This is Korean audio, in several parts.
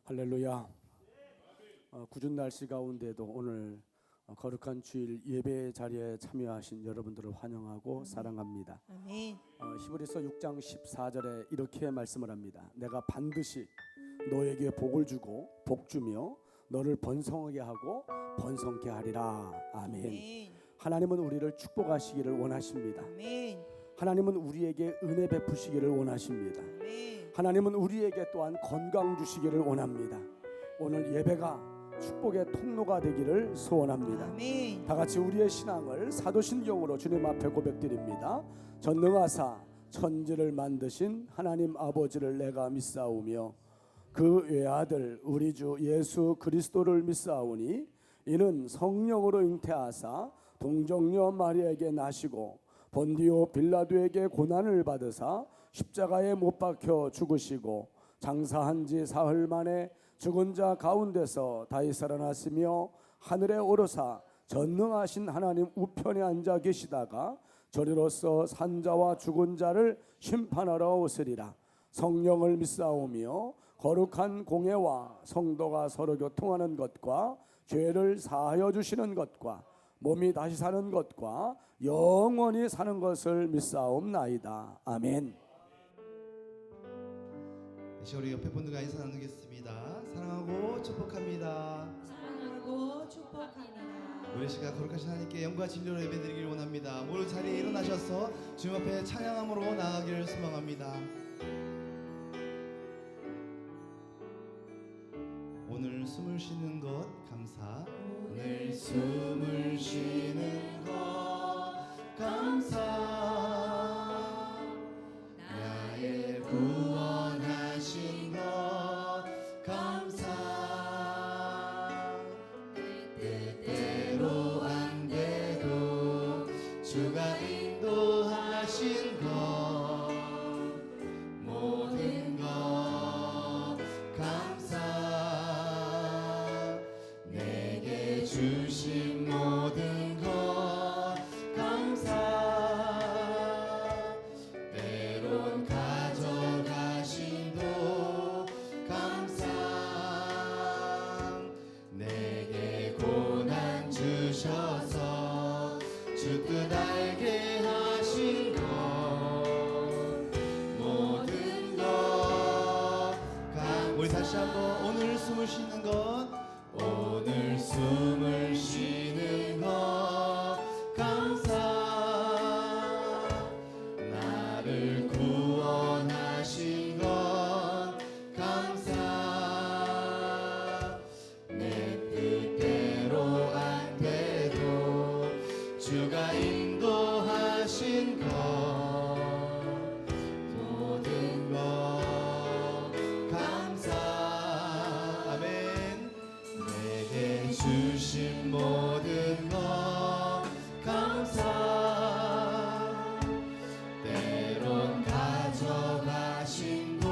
할렐루야. 궂은 날씨 가운데도 오늘 거룩한 주일 예배 자리에 참여하신 여러분들을 환영하고 사랑합니다. 아멘. 히브리서 6장 14절에 이렇게 말씀을 합니다. 내가 반드시 너에게 복을 주고 복주며 너를 번성하게 하고 번성케 하리라. 아멘. 아멘. 하나님은 우리를 축복하시기를 원하십니다. 아멘. 하나님은 우리에게 은혜 베푸시기를 원하십니다. 아멘. 하나님은 우리에게 또한 건강 주시기를 원합니다. 오늘 예배가 축복의 통로가 되기를 소원합니다. 아멘. 다 같이 우리의 신앙을 사도신경으로 주님 앞에 고백드립니다. 전능하사 천지를 만드신 하나님 아버지를 내가 믿사오며 그 외아들 우리 주 예수 그리스도를 믿사오니 이는 성령으로 잉태하사 동정녀 마리아에게 나시고 본디오 빌라도에게 고난을 받으사 십자가에 못 박혀 죽으시고 장사한 지 사흘 만에 죽은 자 가운데서 다시 살아났으며 하늘에 오르사 전능하신 하나님 우편에 앉아 계시다가 저리로서 산자와 죽은 자를 심판하러 오시리라. 성령을 믿사오며 거룩한 공예와 성도가 서로 교통하는 것과 죄를 사하여 주시는 것과 몸이 다시 사는 것과 영원히 사는 것을 믿사옵나이다. 아멘. 다시 우리 옆에 분들과 인사 나누겠습니다. 사랑하고 축복합니다. 사랑하고 축복합니다. 우리 시간 거룩하신 하나님께 영과 진리로 예배드리기를 원합니다. 모든 자리에 일어나셔서 주님 앞에 찬양함으로 나아가기를 소망합니다. 오늘 숨을 쉬는 것 감사. 오늘 숨을 쉬는 것 감사. 나의 구원하신 것 감사. 내 뜻대로 안 돼도 주가 인도하신 것 모든 것 감사. 내게 주신 모든 것 감사. 때론 가져가신도 감사. 내게 고난 주셔서 주 뜻 알게 하신 것 모든 것 우리 다시 한번 오늘 숨을 쉬는 것 오늘 숨을 쉬는 것 감사. 나를 구원하신 것 감사. 내 뜻대로 안 돼도 주가 인도하신 것 모든 것 감사. 아멘. 내게 주신 모든 것 감사. 때론 가져가신도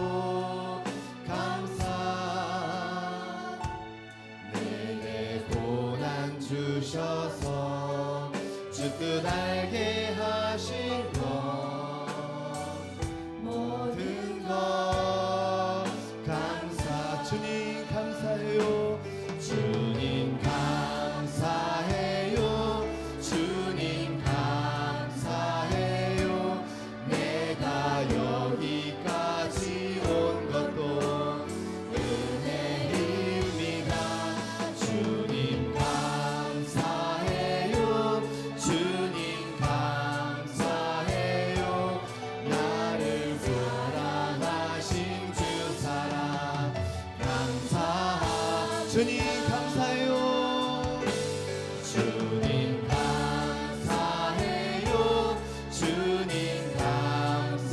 감사. 내게 고난 주셔서 주 뜻 알게 하신 것 모든 것 감사. 주님 감사해요. 주님 감사해요. 주님 감사해요. 내가 여기까지 온 것도 은혜입니다. 주님 감사해요. 주님 감사해요. 나를 사랑하신 주 사랑 감사. 주님 감사해요. 주님 감사해요. 주님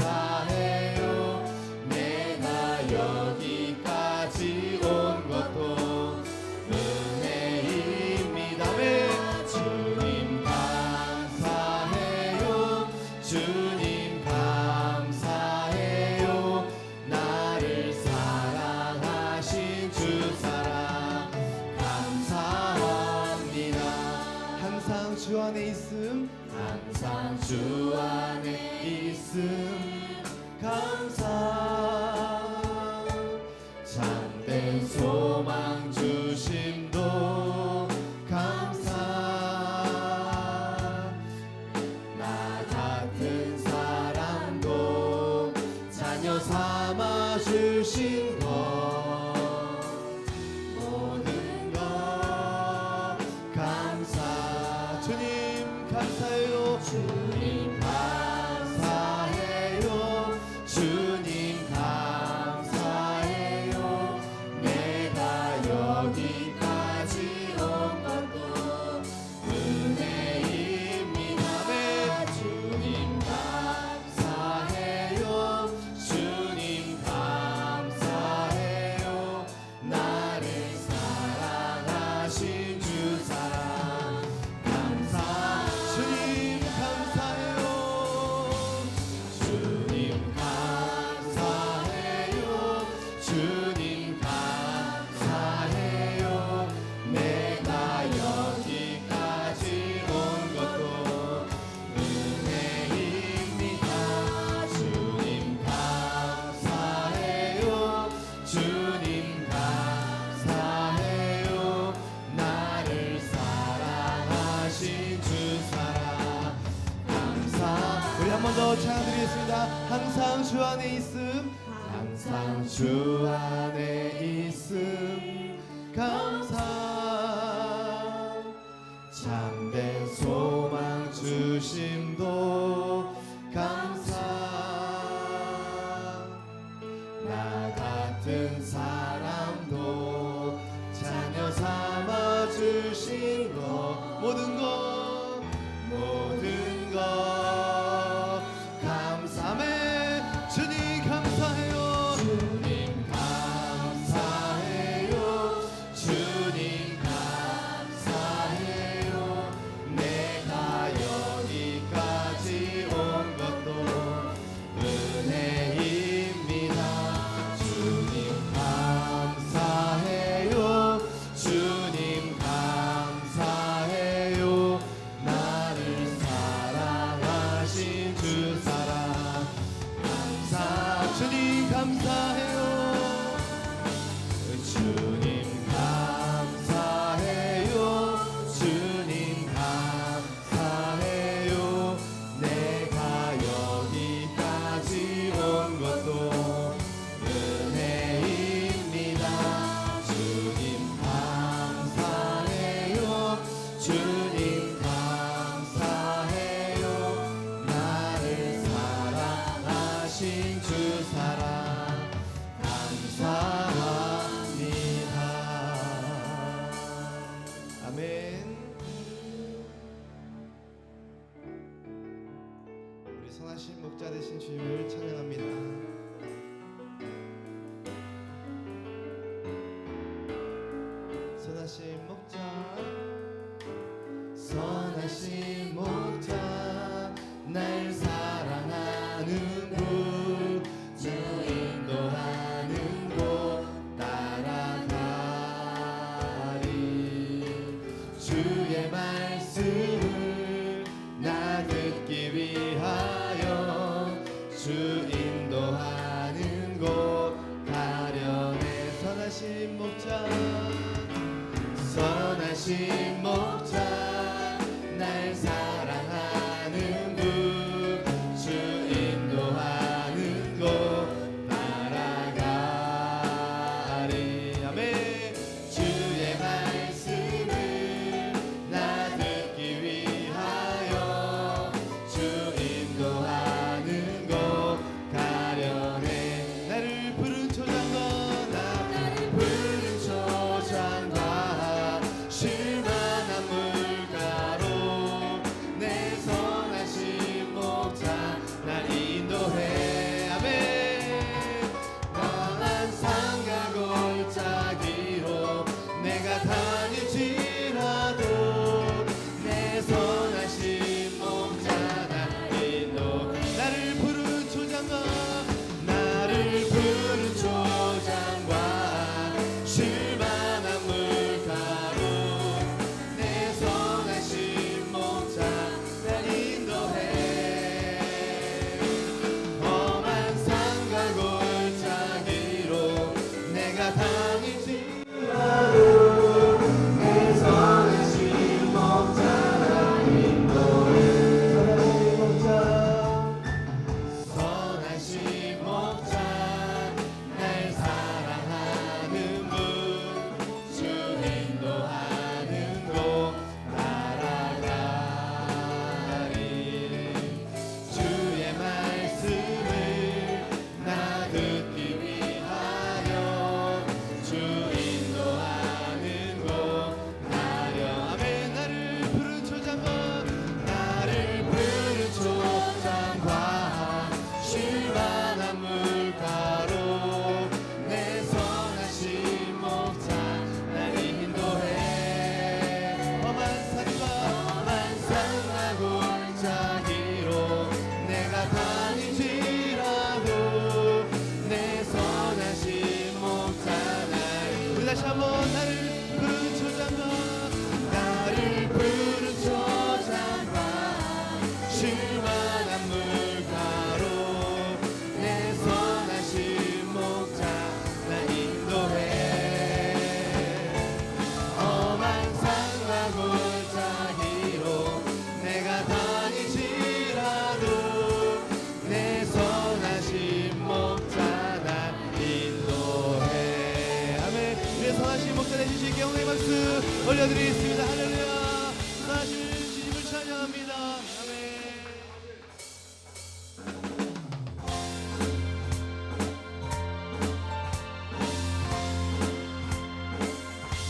감사해요. 내가 여기까지 온 것도 은혜입니다. 네. 주님 감사해요. 주님 감사해요. 나를 사랑하신 주 사랑 감사합니다. 항상 주 안에 있음. 항상 주 안에 있음 감사. 삼아 주신 것 모든 것 감사 주님 감사해요 주님 감사해요 주님 감사해요 내가 여기까지 온 것도 은혜입니다 네. 주님 감사해요 주님 감사해요 나를 사랑하신 주 사랑 감사 주님 감사해요 주님 감사해요 주님 감사해요 내가 여기까지 온 것도 은혜입니다 주님 감사해요 주님 감사해요 나를 사랑하신 주 사랑 감사 우리 한 번 더 찬양드리겠습니다 항상 주 안에 있음 항상 주 안에 있음 감사 참된 소망 주심도 감사 나 같은 사람도 자녀 삼아 주신 것 모든 것 감사함에 주님 감사해요 주님 감사해요 주님 감사해요 내가 여기까지 온 것도 은혜입니다 주님 감사해요 주님 감사해요 나를 사랑하신 주 사랑 감사 주님 감사해요 주님 감사해요 주님 감사해요 내가 여기까지 온 것도 은혜입니다 주님 감사해요 주님 감사해요 나를 사랑하신 주 사랑 감사합니다 아멘 우리 선하신 목자 되신 주님을 찬양합니다 선하신 목자 선하신 목자 날 사랑하는 분 주 인도하는 곳 따라가리 주의 말씀을 나 듣기 위하여 주 인도하는 곳 가려내 선하신 목자 선하신 목자 날 사랑하는 분 주 인도하는 곳 따라가리 아멘 주의 말씀을 나 듣기 위하여 주 인도하는 곳 가려내 나를 부른 초장과 나를 부른 초장과 실망 올려드리겠습니다. 할렐루야. 사실 주님을 찬양합니다. 아멘.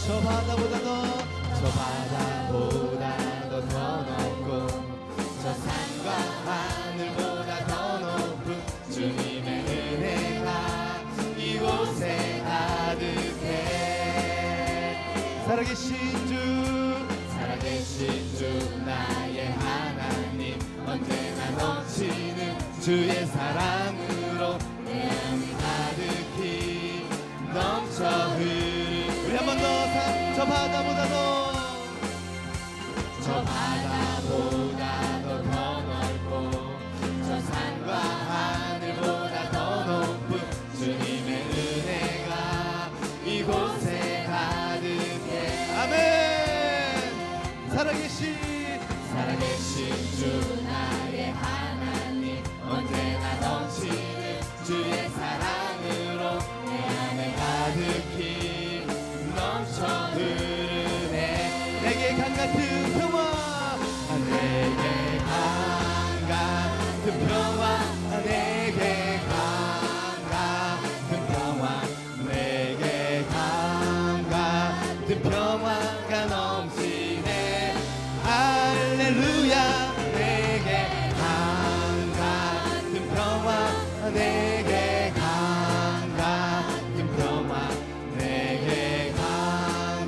저 바다보다 더 높고 저 산과 하늘보다 더 높은 주님의 은혜가 이곳에 가득해. 살아계신 주 나의 하나님 언제나 넘치는 주의 사랑으로 내 안이 가득히 넘쳐 흐르. 우리 한 번 더. 저 바다보다 더 넓고 저 산과 하늘보다 더 높은 주님의 은혜가 이곳에 가득해. 아멘. 살아계신 주 나의 하나님 언제나 넘치는 주의 사랑으로 내 안에 가득히 넘쳐 흐르네. 내게 강 같은 평화, 내게 강 같은 평화, 내게 강 같은 평화, 내게 강 같은 평화가 넘치네. 할렐루야. 내게 강 같은 평화, 내게 강 같은 평화, 내게 강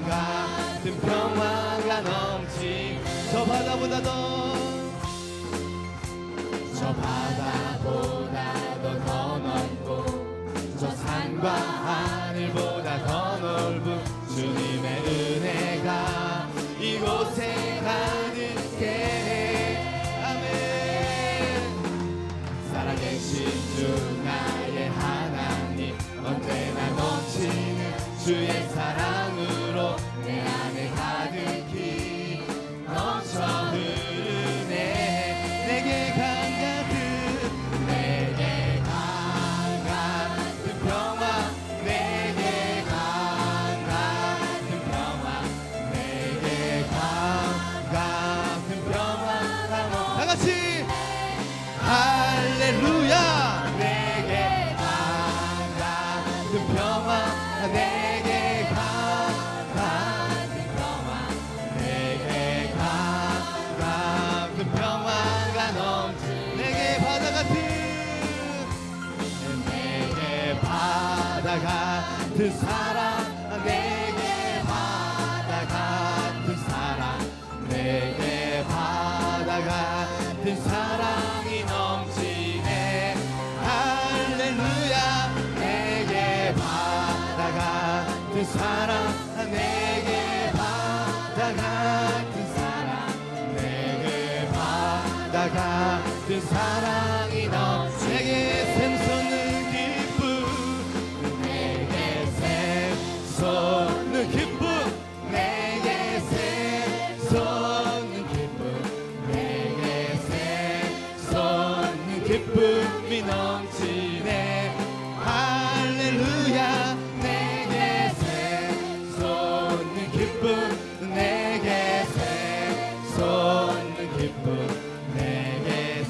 같은 평화가 넘치. 저 바다보다 더 넓고 저 산과 하늘보다 더 넓은 주님의 은혜가 이곳에 가득해. 아멘. 살아계신 주 나의 하나님 언제나 넘치는 주의 사랑으로 내 안에 가득히 넘쳐 흐르네. 내게 강 같은 평화, 내게 강 같은 평화, 내게 강 같은 평화가 다 같이 할렐루야. 내게 강 같은 평화, 내게 강 같은 평화, 내게 강 같은 평화가 넘치. 내게 바다 같은 사랑, 내게 바다 같은 사랑, 내게 바다 같은 사랑이 넘치네. 할렐루야. 내게 바다 같은 사랑, 내게 바다 같은 사랑, 내게 바다 같은 사랑이 넘치. 내게 샘솟는 기쁨, 내게 샘솟는 기쁨, 내게 샘솟는 기쁨, 내게 샘솟는 기쁨이 넘치네. 할렐루야. 내게 샘솟는 기쁨, 내게 샘솟는 기쁨, 내게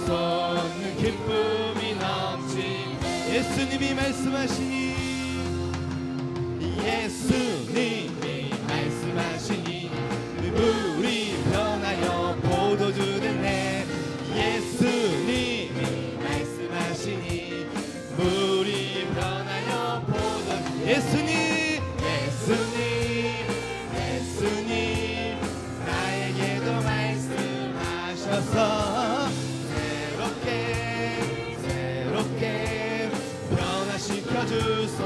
샘솟는 기쁨이 넘치. 예수님이 말씀하시니, 예수님이 말씀하시니 물이 변하여 포도주 됐네. 예수님이 말씀하시니 물이 변하여 포도주. 예수님 나에게도 말씀하셔서 새롭게 변화시켜 주소.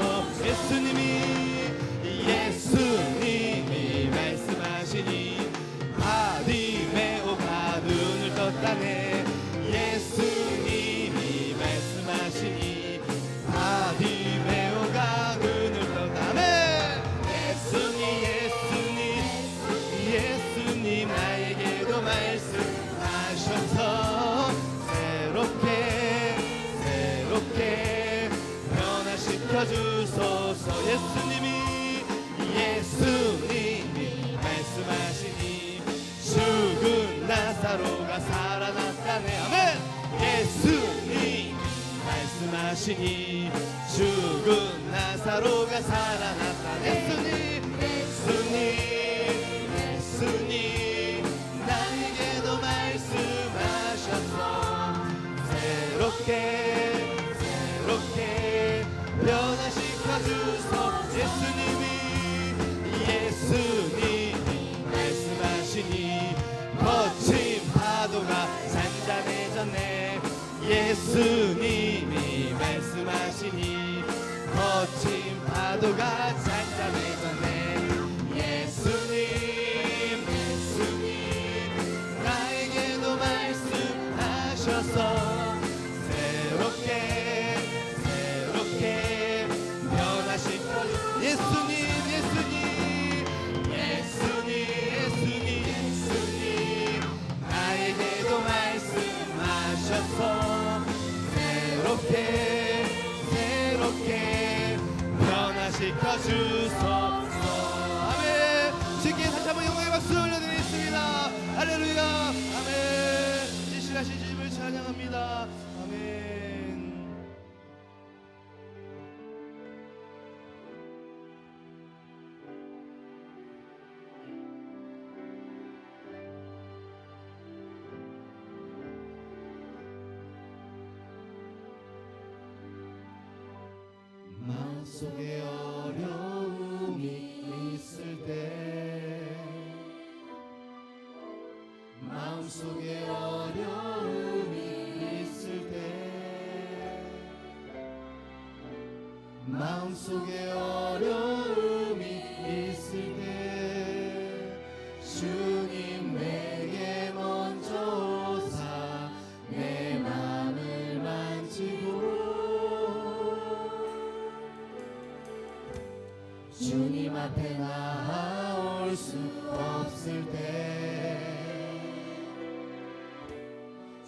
예수님이 말씀하시니 바디메오가 눈을 떴다네. 예수님이 말씀하시니 바디메오가 눈을 떴다네. 예수님 나에게도 말씀하셔서 새롭게 변화시켜 주소서. 예수님이 말씀하시니 죽은 나사로가 살아났다네. 아멘. 예수님 말씀하시니 죽은 나사로가 살아났다네. 예수님 나에게도 말씀하셔서 새롭게 변화시켜 주소. 예수님이 말씀하시니 거친 파도가 잔잔해졌네. 예수님이 말씀하시니 거친 파도가 잔잔해졌네. 예수님 나에게도 말씀하셔서 새롭게 변화시켜 주. 예수님 나에게도 말씀하셔서 새롭게 변화시켜 주소서. 아멘. 주께 다시 한번 영광의 박수 올려드리겠습니다. 할렐루야. 아멘. 진실하신 주님을 찬양합니다. 아멘. 마음속에 어려움이 있을 때, 마음속에 어려움이 있을 때, 마음속에 어려움이 있을 때 주님 내게 먼저 오사 내 마음을 만지고 주님 앞에 나올 수 없을 때,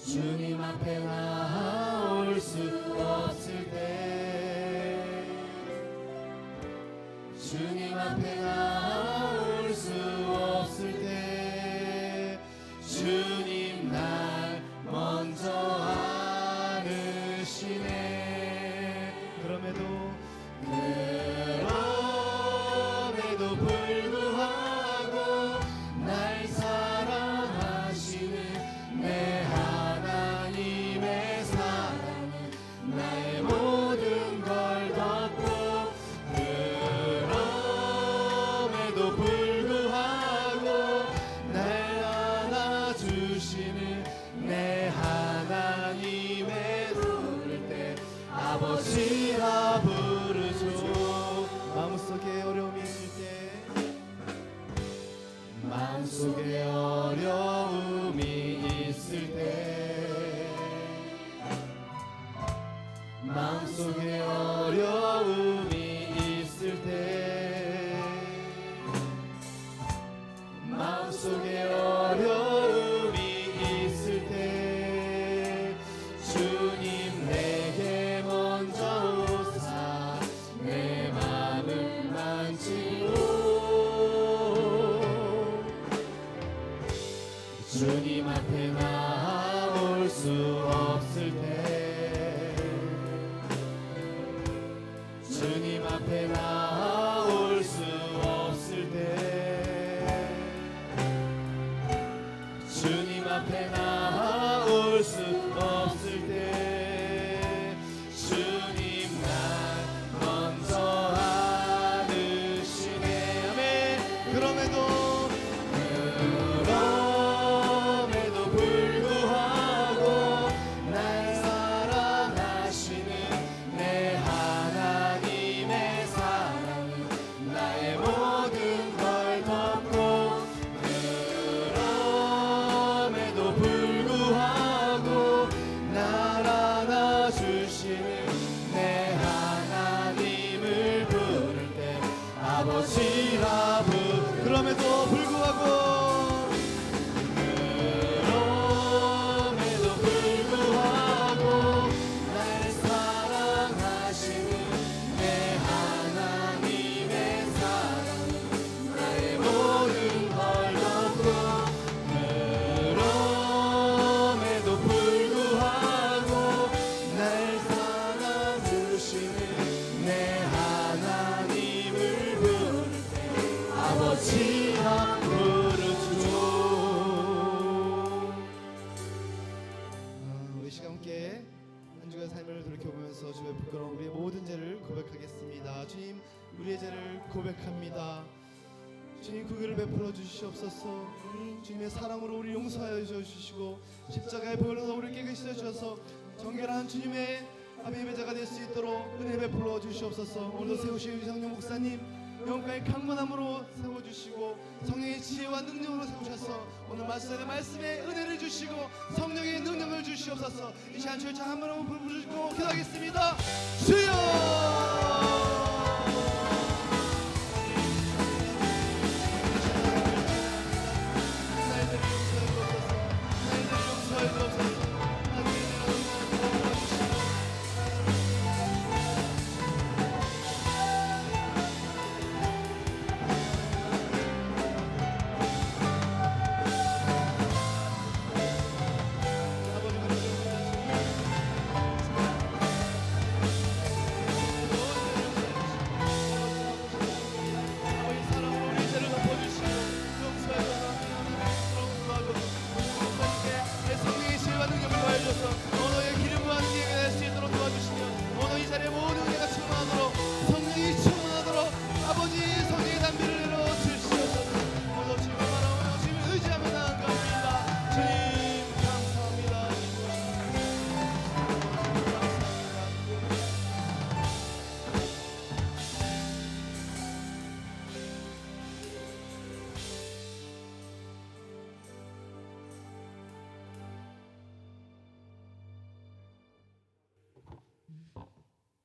주님 앞에 나올 수 없을 때, 주님 앞에 나올 수 없을 때 주님 날 먼저 아시네. 그럼에도 불구하고 날 사랑하시는 내 하나님의 사랑은 나의 모든 걸 덮고, 그럼에도 불구하고 날 안아주시는 내 하나님의 부를 때 아버지라 부르죠. 마음속에 어려움이 있을 때, 마음속에 어려움이 있을 때, 마음속에 어려움이 있을 때, 마음속에 어려움이 있을 때 주님 내게 먼저 오사 내 마음을 만지고 주님 앞에 나올 수 없을 때, 주님 앞에 나올 수 없을 때, 주님 앞에 나올 수 없을 때 주님 날 먼저 안으시네. 아멘. 그럼에도 불구하고 날 사랑하시는 내 하나님의 사랑은 나의 모든 걸 덮고, 그럼에도 불구하고 날 안아주시는 내 하나님을 부를 때 아버지라 그럼에도 불구하고 날 사랑하시는 내 하나님의 사랑은 나의 모든 걸 모든 죄를 고백하겠습니다. 주님, 우리의 죄를 고백합니다. 주님, 그 길을 베풀어 주시옵소서. 주님의 사랑으로 우리 용서하여 주시고 십자가의 보혈로 우리를 깨끗이 주셔서 정결한 주님의 앞에 예배자가 될 수 있도록 은혜 베풀어 주시옵소서. 오늘도 세우신 이상용 목사님 영광의 강건함으로 세워주시고 성령의 지혜와 능력으로 세우셔서 오늘 말씀에 은혜를 주시고 성령의 능력을 주시옵소서. 이 시간 주의 참 한번 부르시고 기도하겠습니다. 주여!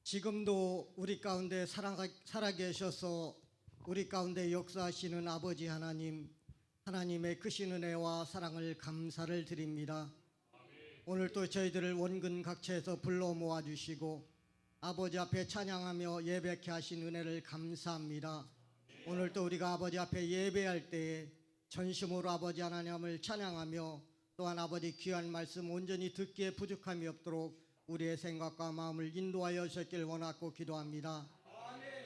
지금도 우리 가운데 살아계셔서 우리 가운데 역사하시는 아버지 하나님, 하나님의 크신 은혜와 사랑을 감사를 드립니다. 오늘 또 저희들을 원근 각처에서 불러 모아주시고 아버지 앞에 찬양하며 예배케 하신 은혜를 감사합니다. 오늘 또 우리가 아버지 앞에 예배할 때에 전심으로 아버지 하나님을 찬양하며 또한 아버지 귀한 말씀 온전히 듣기에 부족함이 없도록 우리의 생각과 마음을 인도하여 주셨길 원하고 기도합니다.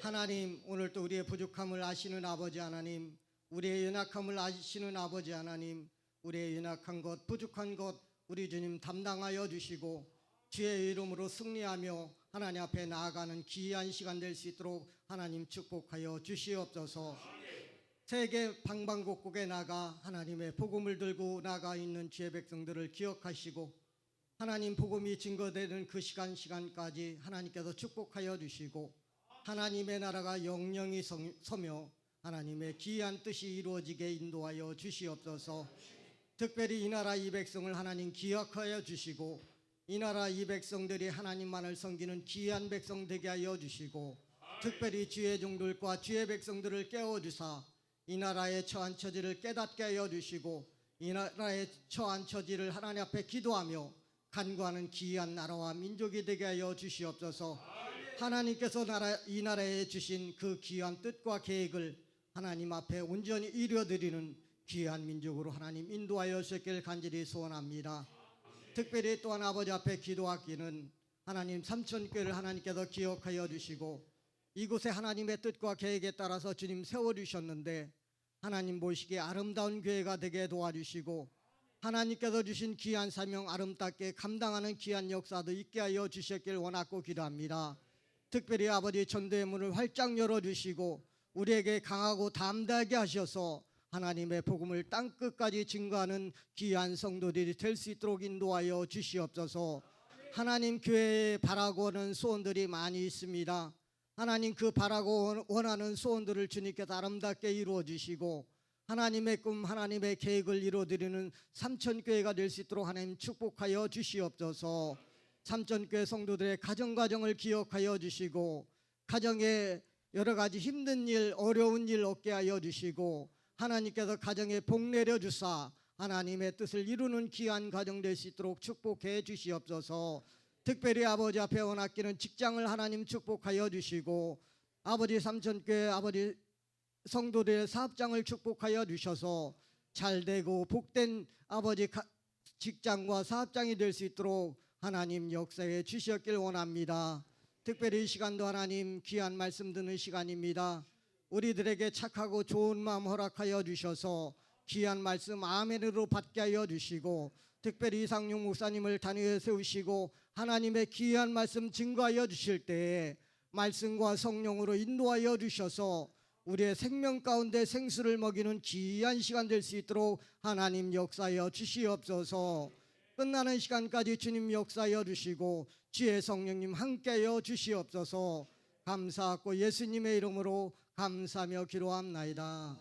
하나님, 오늘 또 우리의 부족함을 아시는 아버지 하나님, 우리의 연약함을 아시는 아버지 하나님, 우리의 연약한 것, 부족한 것 우리 주님 담당하여 주시고 주의 이름으로 승리하며 하나님 앞에 나아가는 귀한 시간 될 수 있도록 하나님 축복하여 주시옵소서. 세계 방방곡곡에 나가 하나님의 복음을 들고 나가 있는 주의 백성들을 기억하시고 하나님 복음이 증거되는 그 시간까지 하나님께서 축복하여 주시고 하나님의 나라가 영영히 서며 하나님의 귀한 뜻이 이루어지게 인도하여 주시옵소서. 특별히 이 나라 이 백성을 하나님 기억하여 주시고 이 나라 이 백성들이 하나님만을 섬기는 귀한 백성 되게 하여 주시고 특별히 주의 종들과 주의 백성들을 깨워주사 이 나라의 처한 처지를 깨닫게 하여 주시고 이 나라의 처한 처지를 하나님 앞에 기도하며 간구하는 귀한 나라와 민족이 되게 하여 주시옵소서. 하나님께서 이 나라에 주신 그 귀한 뜻과 계획을 하나님 앞에 온전히 이루어드리는 귀한 민족으로 하나님 인도하여 주시길 간절히 소원합니다. 특별히 또한 아버지 앞에 기도하기는 하나님 삼천교회를 하나님께서 기억하여 주시고 이곳에 하나님의 뜻과 계획에 따라서 주님 세워주셨는데 하나님 보시기에 아름다운 교회가 되게 도와주시고 하나님께서 주신 귀한 사명 아름답게 감당하는 귀한 역사도 있게 하여 주셨길 원하고 기도합니다. 특별히 아버지 전도의 문을 활짝 열어주시고 우리에게 강하고 담대하게 하셔서 하나님의 복음을 땅끝까지 증거하는 귀한 성도들이 될 수 있도록 인도하여 주시옵소서. 하나님 교회에 바라고 하는 소원들이 많이 있습니다. 하나님 그 바라고 원하는 소원들을 주님께서 아름답게 이루어 주시고 하나님의 꿈 하나님의 계획을 이루어드리는 삼천교회가 될 수 있도록 하나님 축복하여 주시옵소서. 삼천교회 성도들의 가정을 기억하여 주시고 가정에 여러 가지 힘든 일 어려운 일 없게 하여 주시고 하나님께서 가정에 복 내려 주사 하나님의 뜻을 이루는 귀한 가정 될 수 있도록 축복해 주시옵소서. 특별히 아버지 앞에 원하기는 직장을 하나님 축복하여 주시고 아버지 삼천교회 아버지 성도들의 사업장을 축복하여 주셔서 잘되고 복된 아버지 직장과 사업장이 될 수 있도록 하나님 역사해 주셨길 원합니다. 특별히 이 시간도 하나님 귀한 말씀 듣는 시간입니다. 우리들에게 착하고 좋은 마음 허락하여 주셔서 귀한 말씀 아멘으로 받게 하여 주시고 특별히 이상용 목사님을 단위에 세우시고 하나님의 귀한 말씀 증거하여 주실 때에 말씀과 성령으로 인도하여 주셔서 우리의 생명 가운데 생수를 먹이는 귀한 시간 될 수 있도록 하나님 역사하여 주시옵소서. 끝나는 시간까지 주님 역사하여 주시고 주의 성령님 함께하여 주시옵소서. 감사하고 예수님의 이름으로 감사하며 기도합나이다.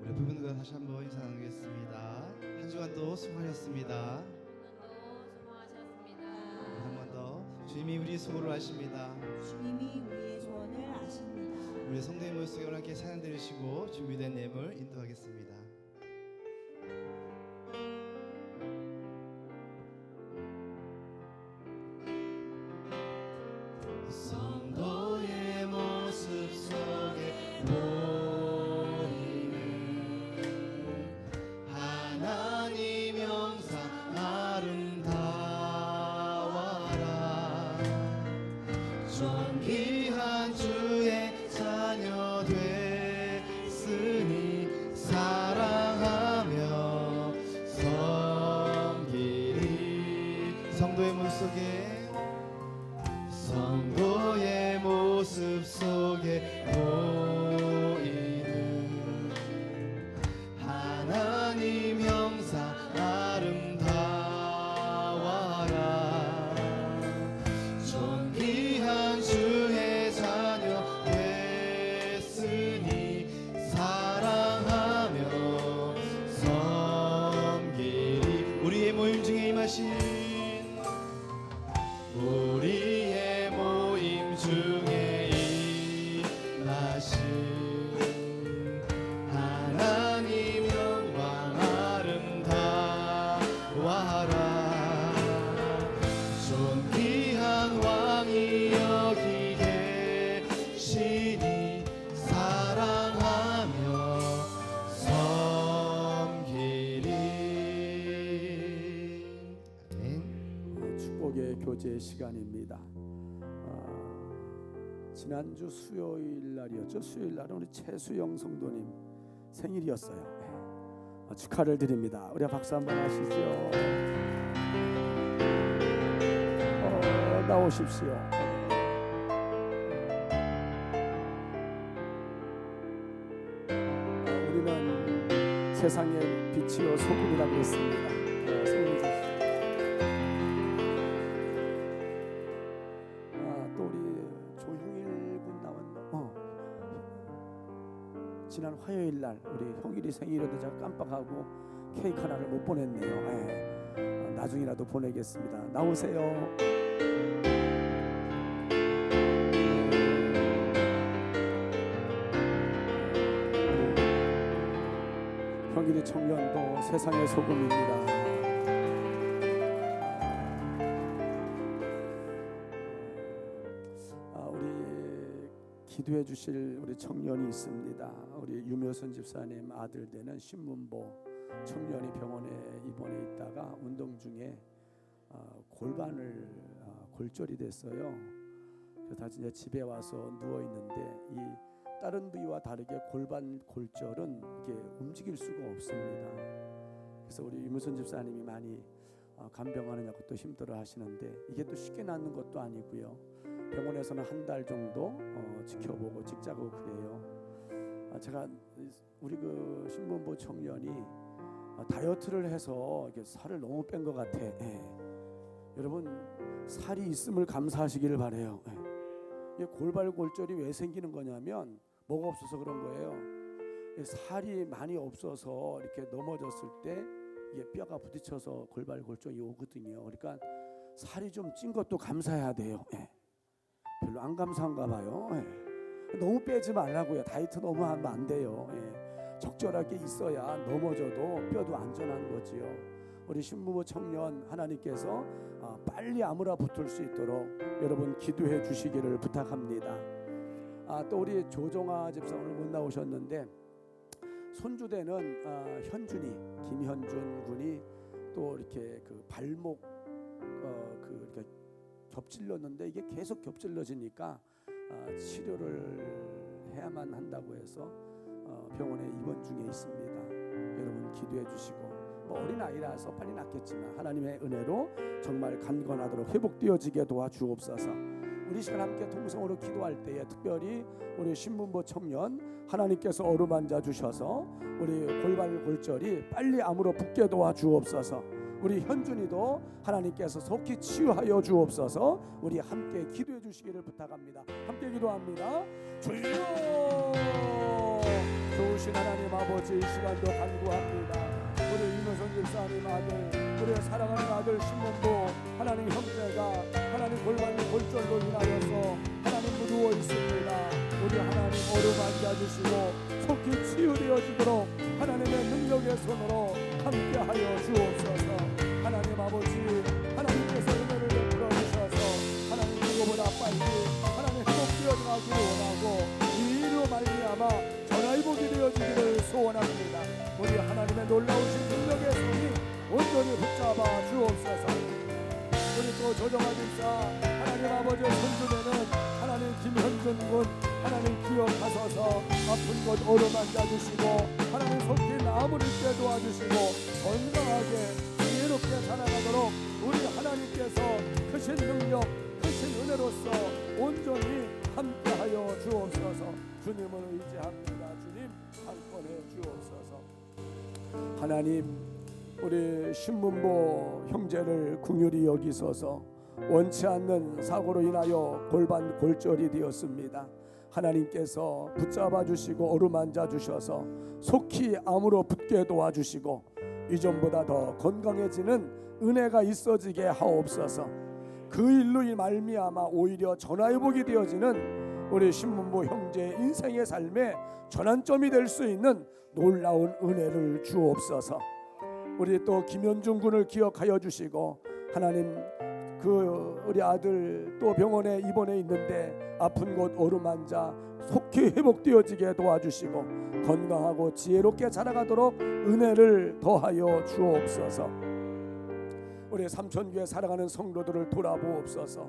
우리 부분과 다시 한번 인사 나누겠습니다. 한 주간도 수고하셨습니다. 한 번 더 주님이 우리 수고를 하십니다. 주님이 우리의 소원을 아십니다. 우리 성도님 모습에 함께 찬양 드리시고 준비된 예물 인도하겠습니다. 성도의 모습 속에 보이는 하나님 영상 아름다워라. 존귀한 주의 자녀 됐으니 사랑하며 섬기리. 성도의 모습 속에 보이는 하나님 형상 아름다워라. 존귀한 주의 자녀 됐으니 사랑하며 섬기리. 우리의 모임 중에 임하신 우리의 모임 중에 임하신 하나님 영광 아름다워라. 존귀한 왕이 여기 계시니 사랑하며 섬기리. 아멘. 축복의 교제 시간입니다. 지난주 수요일 날이었죠. 수요일 날은 우리 최수영 성도님 생일이었어요. 축하를 드립니다. 우리 박수 한번 하시죠. 나오십시오. 우리는 세상의 빛이요 소금이라고 했습니다. 소금이 또 우리 조형일 군 나왔나? 지난 화요일 날 우리 형일이 생일인데 제가 깜빡하고 케이크 하나를 못 보냈네요. 나중이라도 보내겠습니다. 나오세요. 형일이 청년도 세상의 소금입니다. 우리 기도해 주실 우리 청년이 있습니다. 우리 유묘선 집사님 아들 되는 신문보 청년이 병원에 입원해 있다가 운동 중에 골반을 골절이 됐어요. 그래서 다시 이제 집에 와서 누워 있는데 이 다른 부위와 다르게 골반 골절은 이게 움직일 수가 없습니다. 그래서 우리 유무선 집사님이 많이 간병하느냐고 또 힘들어 하시는데 이게 또 쉽게 낫는 것도 아니고요. 병원에서는 한 달 정도 지켜보고 찍자고 그래요. 제가 우리 그 신문보 청년이 다이어트를 해서 이게 살을 너무 뺀 것 같아. 여러분 살이 있음을 감사하시기를 바래요. 이게 골반 골절이 왜 생기는 거냐면 뭐가 없어서 그런 거예요. 살이 많이 없어서 이렇게 넘어졌을 때 이게 뼈가 부딪혀서 골반 골절이 오거든요. 그러니까 살이 좀 찐 것도 감사해야 돼요. 별로 안 감사한가 봐요. 너무 빼지 말라고요. 다이어트 너무 하면 안 돼요. 적절하게 있어야 넘어져도 뼈도 안전한 거지요. 우리 신부모 청년 하나님께서 빨리 아무나 붙을 수 있도록 여러분 기도해 주시기를 부탁합니다. 또 우리 조정아 집사 오늘 못 나오셨는데 손주되는 현준이 김현준 군이 또 이렇게 그 발목 이렇게 겹질렀는데 이게 계속 겹질러지니까 치료를 해야만 한다고 해서 병원에 입원 중에 있습니다. 여러분 기도해 주시고 뭐 어린아이라서 빨리 낫겠지만 하나님의 은혜로 정말 강건하도록 회복되어지게 도와주옵소서. 우리 시간 함께 통성으로 기도할 때에 특별히 우리 신문부 청년 하나님께서 어루만져 주셔서 우리 골반 골절이 빨리 암으로 붓게 도와주옵소서. 우리 현준이도 하나님께서 속히 치유하여 주옵소서. 우리 함께 기도해 주시기를 부탁합니다. 함께 기도합니다. 주여, 좋으신 하나님 아버지, 이 시간도 간구합니다. 우리 윤호선 집사님 아들, 우리 사랑하는 아들 신문부 하나님 형제가 하나님 골반 골절로 인하여서 하나님 누워 있습니다. 우리 하나님 어루만져 주시고 속히 치유되어지도록 하나님의 능력의 손으로 함께하여 주옵소서. 하나님 아버지, 하나님께서 은혜를 베풀어 주셔서 하나님 누구보다 빨리 하나님 회복되어가기를 원하고 이 일로 말미암아 전화위복이 되어지기를 소원합니다. 우리 하나님의 놀라우신 능력의 손이 온전히 붙잡아 주옵소서. 우리 또 조정아 집사 하나님 아버지 손주되는 하나님 김현준 군 하나님 기억하소서. 아픈 곳 어루만져 주시고 하나님 속히 나무를 때 도와주시고 건강하게 지혜롭게 살아가도록 우리 하나님께서 크신 능력 크신 은혜로서 온전히 함께하여 주옵소서. 주님을 의지합니다. 주님 강권해 주옵소서. 하나님, 우리 신문보 형제를 긍휼히 여기소서. 원치 않는 사고로 인하여 골반 골절이 되었습니다. 하나님께서 붙잡아 주시고 어루만져 주셔서 속히 암으로 붓게 도와주시고 이전보다 더 건강해지는 은혜가 있어지게 하옵소서. 그 일로 말미암아 오히려 전화위복이 되어지는 우리 신문부 형제의 인생의 삶에 전환점이 될 수 있는 놀라운 은혜를 주옵소서. 우리 또 김현중 군을 기억하여 주시고 하나님 그 우리 아들 또 병원에 입원해 있는데 아픈 곳 어루만져 속히 회복되어지게 도와주시고 건강하고 지혜롭게 자라가도록 은혜를 더하여 주옵소서. 우리 삼천교회 살아가는 성도들을 돌아보옵소서.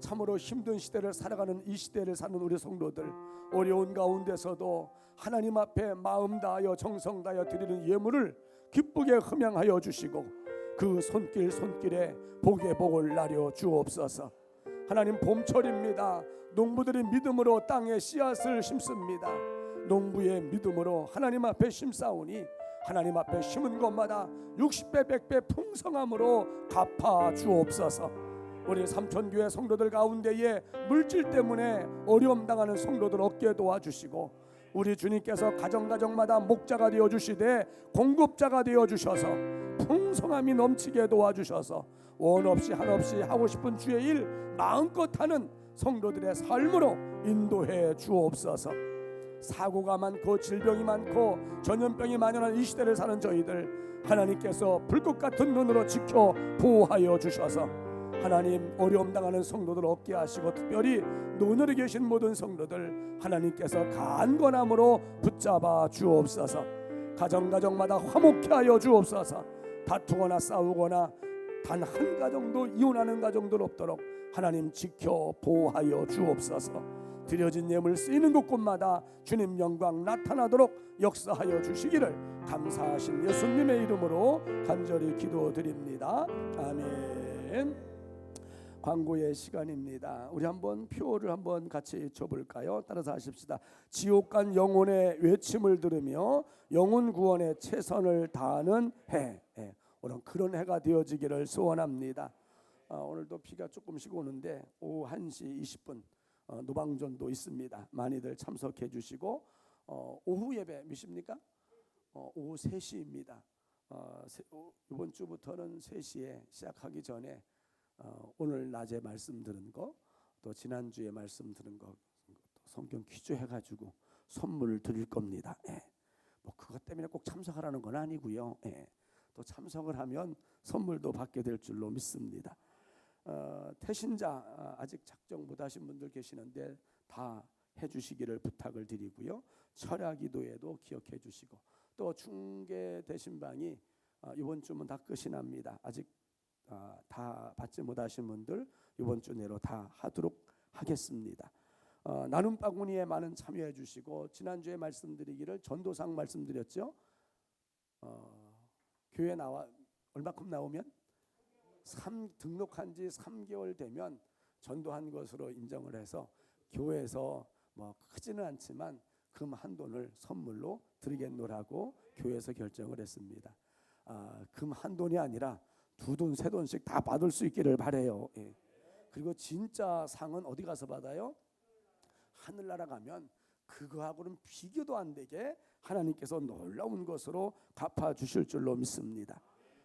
참으로 힘든 시대를 살아가는 이 시대를 사는 우리 성도들, 어려운 가운데서도 하나님 앞에 마음 다하여 정성 다하여 드리는 예물을 기쁘게 흠양하여 주시고 그 손길에 복의 복을 나려 주옵소서. 하나님, 봄철입니다. 농부들이 믿음으로 땅에 씨앗을 심습니다. 농부의 믿음으로 하나님 앞에 심사오니 하나님 앞에 심은 것마다 60배 100배 풍성함으로 갚아 주옵소서. 우리 삼천교회 성도들 가운데에 물질 때문에 어려움 당하는 성도들 얻게 도와주시고 우리 주님께서 가정마다 목자가 되어주시되 공급자가 되어주셔서 풍성함이 넘치게 도와주셔서 원 없이 한없이 하고 싶은 주의 일 마음껏 하는 성도들의 삶으로 인도해 주옵소서. 사고가 많고 질병이 많고 전염병이 만연한 이 시대를 사는 저희들 하나님께서 불꽃 같은 눈으로 지켜 보호하여 주셔서 하나님 어려움 당하는 성도들 얻게 하시고 특별히 노늘에 계신 모든 성도들 하나님께서 간건함으로 붙잡아 주옵소서. 가정마다 화목케 하여 주옵소서. 다투거나 싸우거나 단 한 가정도 이혼하는 가정들 없도록 하나님 지켜 보호하여 주옵소서. 드려진 예물 쓰이는 곳곳마다 주님 영광 나타나도록 역사하여 주시기를 감사하신 예수님의 이름으로 간절히 기도드립니다. 아멘. 광고의 시간입니다. 우리 한번 표를 한번 같이 쳐볼까요? 따라서 하십시다. 지옥 간 영혼의 외침을 들으며 영혼 구원에 최선을 다하는 해. 오늘 그런 해가 되어지기를 소원합니다. 오늘도 비가 조금씩 오는데 오후 1시 20분 노방전도 있습니다. 많이들 참석해 주시고 오후 예배 몇 시입니까? 오후 3시입니다. 이번 주부터는 3시에 시작하기 전에 오늘 낮에 말씀 들은 거 또 지난주에 말씀 들은 거 성경 퀴즈 해가지고 선물을 드릴 겁니다. 뭐 그것 때문에 꼭 참석하라는 건 아니고요. 또 참석을 하면 선물도 받게 될 줄로 믿습니다. 태신자 아직 작정 못하신 분들 계시는데 다 해주시기를 부탁을 드리고요. 철야기도에도 기억해 주시고 또 중계 대신방이 이번 주면 다 끝이 납니다. 아직 다 받지 못하신 분들 이번 주 내로 다 하도록 하겠습니다. 나눔 바구니에 많은 참여해 주시고 지난주에 말씀드리기를 전도상 말씀드렸죠. 교회 나와 얼마큼 나오면 등록한 지 3개월 되면 전도한 것으로 인정을 해서 교회에서 뭐 크지는 않지만 금 한 돈을 선물로 드리겠노라고 교회에서 결정을 했습니다. 금 한 돈이 아니라 2돈, 3돈씩 다 받을 수 있기를 바래요. 예. 그리고 진짜 상은 어디 가서 받아요? 하늘나라 가면 그거하고는 비교도 안 되게 하나님께서 놀라운 것으로 갚아 주실 줄로 믿습니다.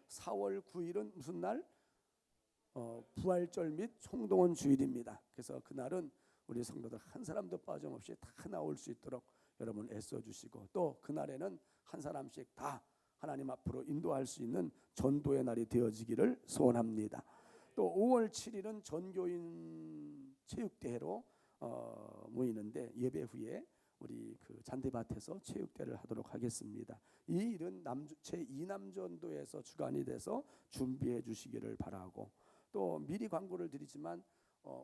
4월 9일은 무슨 날? 부활절 및 총동원 주일입니다. 그래서 그날은 우리 성도들 한 사람도 빠짐없이 다 나올 수 있도록 여러분 애써 주시고, 또 그날에는 한 사람씩 다 하나님 앞으로 인도할 수 있는 전도의 날이 되어지기를 소원합니다. 또 5월 7일은 전교인 체육대회로 모이는데, 예배 후에 우리 그 잔디밭에서 체육대회를 하도록 하겠습니다. 이 일은 제2남전도에서 주관이 돼서 준비해 주시기를 바라고, 또 미리 광고를 드리지만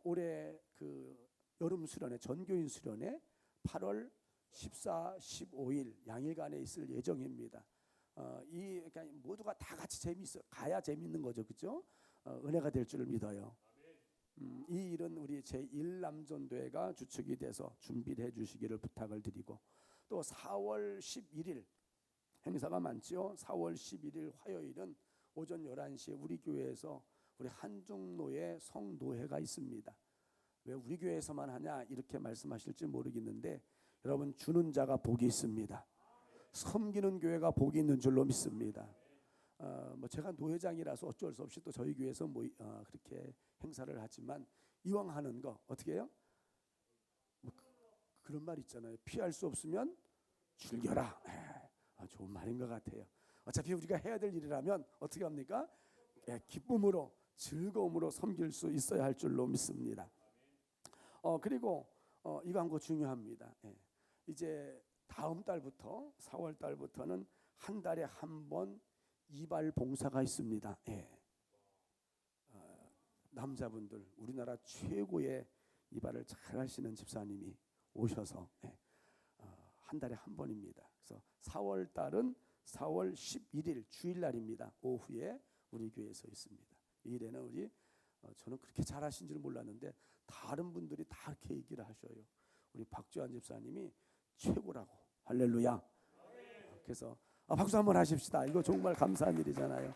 올해 그 여름 수련회, 전교인 수련회 8월 14, 15일 양일간에 있을 예정입니다. 그러니까 모두가 다 같이 가야 재밌는 거죠, 그렇죠? 은혜가 될 줄을 믿어요. 이 일은 우리 제1남전도회가 주축이 돼서 준비를 해주시기를 부탁을 드리고, 또 4월 11일 행사가 많지요. 4월 11일 화요일은 오전 11시에 우리 교회에서 우리 한중노회 성노회가 있습니다. 왜 우리 교회에서만 하냐 이렇게 말씀하실지 모르겠는데, 여러분 주는 자가 복이 있습니다. 섬기는 교회가 복이 있는 줄로 믿습니다. 뭐 제가 노회장이라서 어쩔 수 없이 또 저희 교회에서 그렇게 행사를 하지만, 이왕 하는 거 어떻게 해요? 뭐 그런 말 있잖아요. 피할 수 없으면 즐겨라. 좋은 말인 것 같아요. 어차피 우리가 해야 될 일이라면 어떻게 합니까? 기쁨으로 즐거움으로 섬길 수 있어야 할 줄로 믿습니다. 그리고 이 광고 중요합니다. 이제 다음 달부터 4월 달부터는 한 달에 한 번 이발 봉사가 있습니다. 남자분들 우리나라 최고의 이발을 잘 하시는 집사님이 오셔서 한 달에 한 번입니다. 그래서 4월 달은 4월 11일 주일날입니다. 오후에 우리 교회에서 있습니다. 이 일에는 우리 저는 그렇게 잘하신 줄 몰랐는데 다른 분들이 다 그렇게 얘기를 하셔요. 우리 박주환 집사님이 최고라고. 할렐루야. 그래서 박수 한번 하십시다. 이거 정말 감사한 일이잖아요.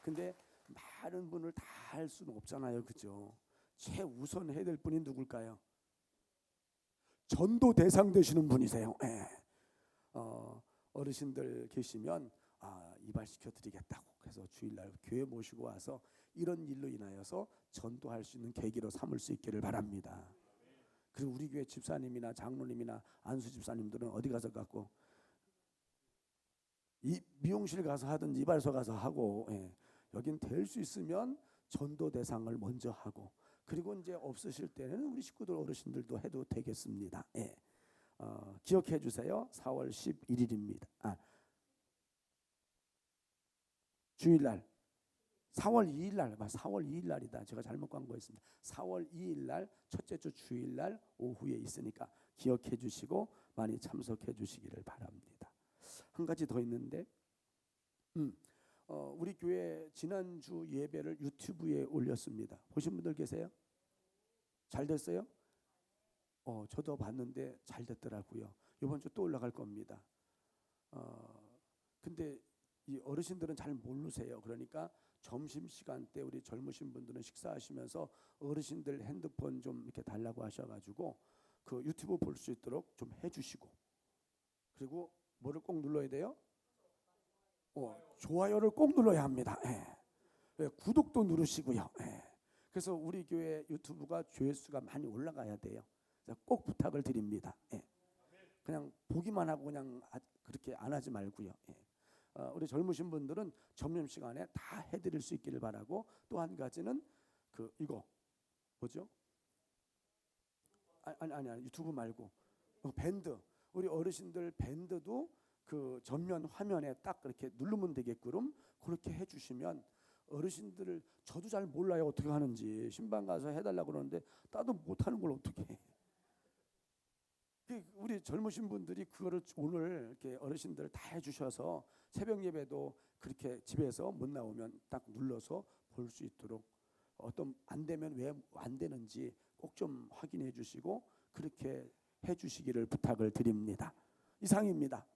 근데 많은 분을 다 할 수는 없잖아요, 그죠? 최우선 해야 될 분이 누굴까요? 전도 대상 되시는 분이세요. 어르신들 계시면 이발시켜 드리겠다고. 그래서 주일날 교회 모시고 와서 이런 일로 인하여서 전도할 수 있는 계기로 삼을 수 있기를 바랍니다. 그리고 우리 교회 집사님이나 장로님이나 안수 집사님들은 어디 가서 갖고 이 미용실 가서 하든지 이발소 가서 하고, 여긴 될 수 있으면 전도 대상을 먼저 하고, 그리고 이제 없으실 때는 우리 식구들 어르신들도 해도 되겠습니다. 기억해 주세요. 4월 11일입니다. 주일날 4월 2일날 4월 2일날이다. 제가 잘못 광고했습니다. 4월 2일날 첫째 주 주일날 오후에 있으니까 기억해 주시고 많이 참석해 주시기를 바랍니다. 한 가지 더 있는데, 우리 교회 지난주 예배를 유튜브에 올렸습니다. 보신 분들 계세요? 잘 됐어요? 저도 봤는데 잘 됐더라고요. 이번 주 또 올라갈 겁니다. 근데 이 어르신들은 잘 모르세요. 그러니까 점심시간 때 우리 젊으신 분들은 식사하시면서 어르신들 핸드폰 좀 이렇게 달라고 하셔가지고 그 유튜브 볼 수 있도록 좀 해주시고, 그리고 뭐를 꼭 눌러야 돼요? 좋아요를 꼭 눌러야 합니다. 구독도 누르시고요. 그래서 우리 교회 유튜브가 조회수가 많이 올라가야 돼요. 꼭 부탁을 드립니다. 그냥 보기만 하고 그냥 그렇게 안 하지 말고요. 우리 젊으신 분들은 점심시간에 다 해드릴 수 있기를 바라고, 또 한 가지는 이거 뭐죠? 아니 유튜브 말고 밴드, 우리 어르신들 밴드도 그 전면 화면에 딱 그렇게 누르면 되게끔 그렇게 해주시면, 어르신들을 저도 잘 몰라요 어떻게 하는지. 신방 가서 해달라고 그러는데 나도 못하는 걸 어떻게 해. 우리 젊으신 분들이 그거를 오늘 이렇게 어르신들 다 해주셔서 새벽 예배도 그렇게 집에서 못 나오면 딱 눌러서 볼 수 있도록 어떤 안 되면 왜 안 되는지 꼭 좀 확인해 주시고 그렇게 해 주시기를 부탁을 드립니다. 이상입니다.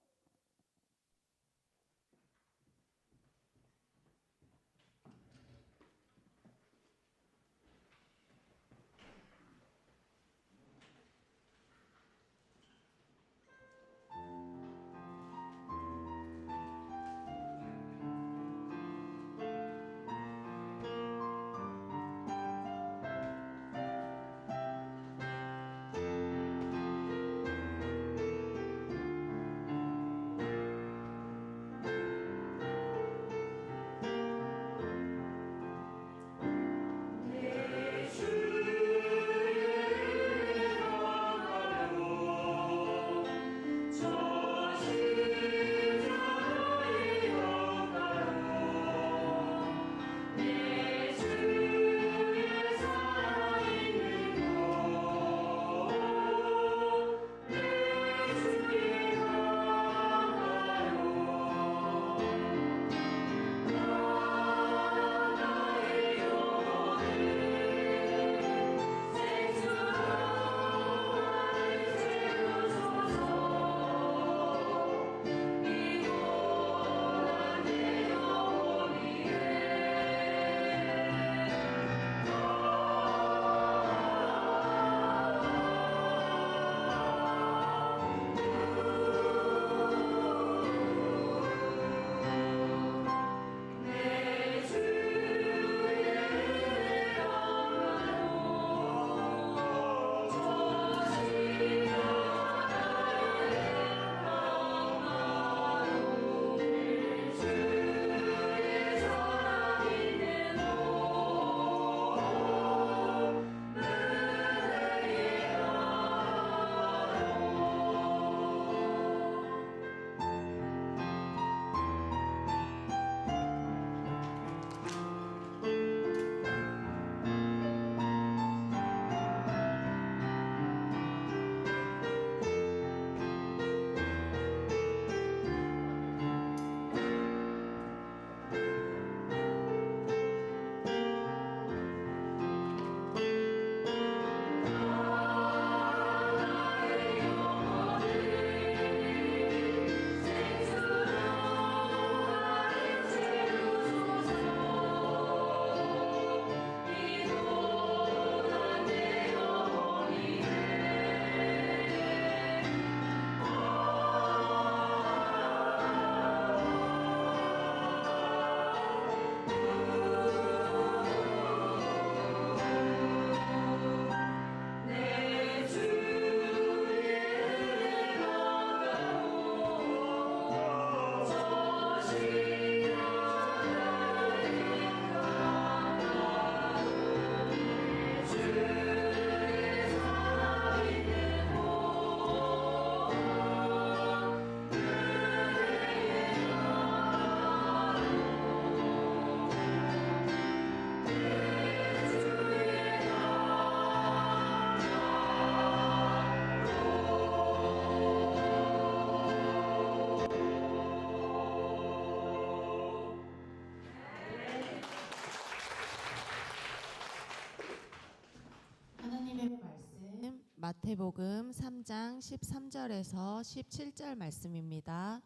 하나님의 말씀 마태복음 3장 13절에서 17절 말씀입니다.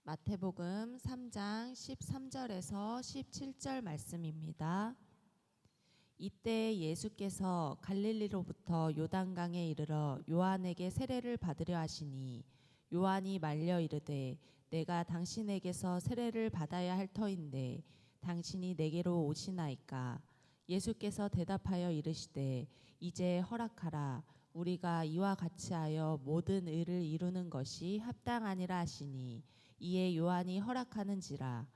마태복음 3장 13절에서 17절 말씀입니다. 이때 예수께서 갈릴리로부터 요단강에 이르러 요한에게 세례를 받으려 하시니 요한이 말려 이르되 내가 당신에게서 세례를 받아야 할 터인데 당신이 내게로 오시나이까. 예수께서 대답하여 이르시되 이제 허락하라. 우리가 이와 같이 하여 모든 의를 이루는 것이 합당하니라 하시니 이에 요한이 허락하는지라.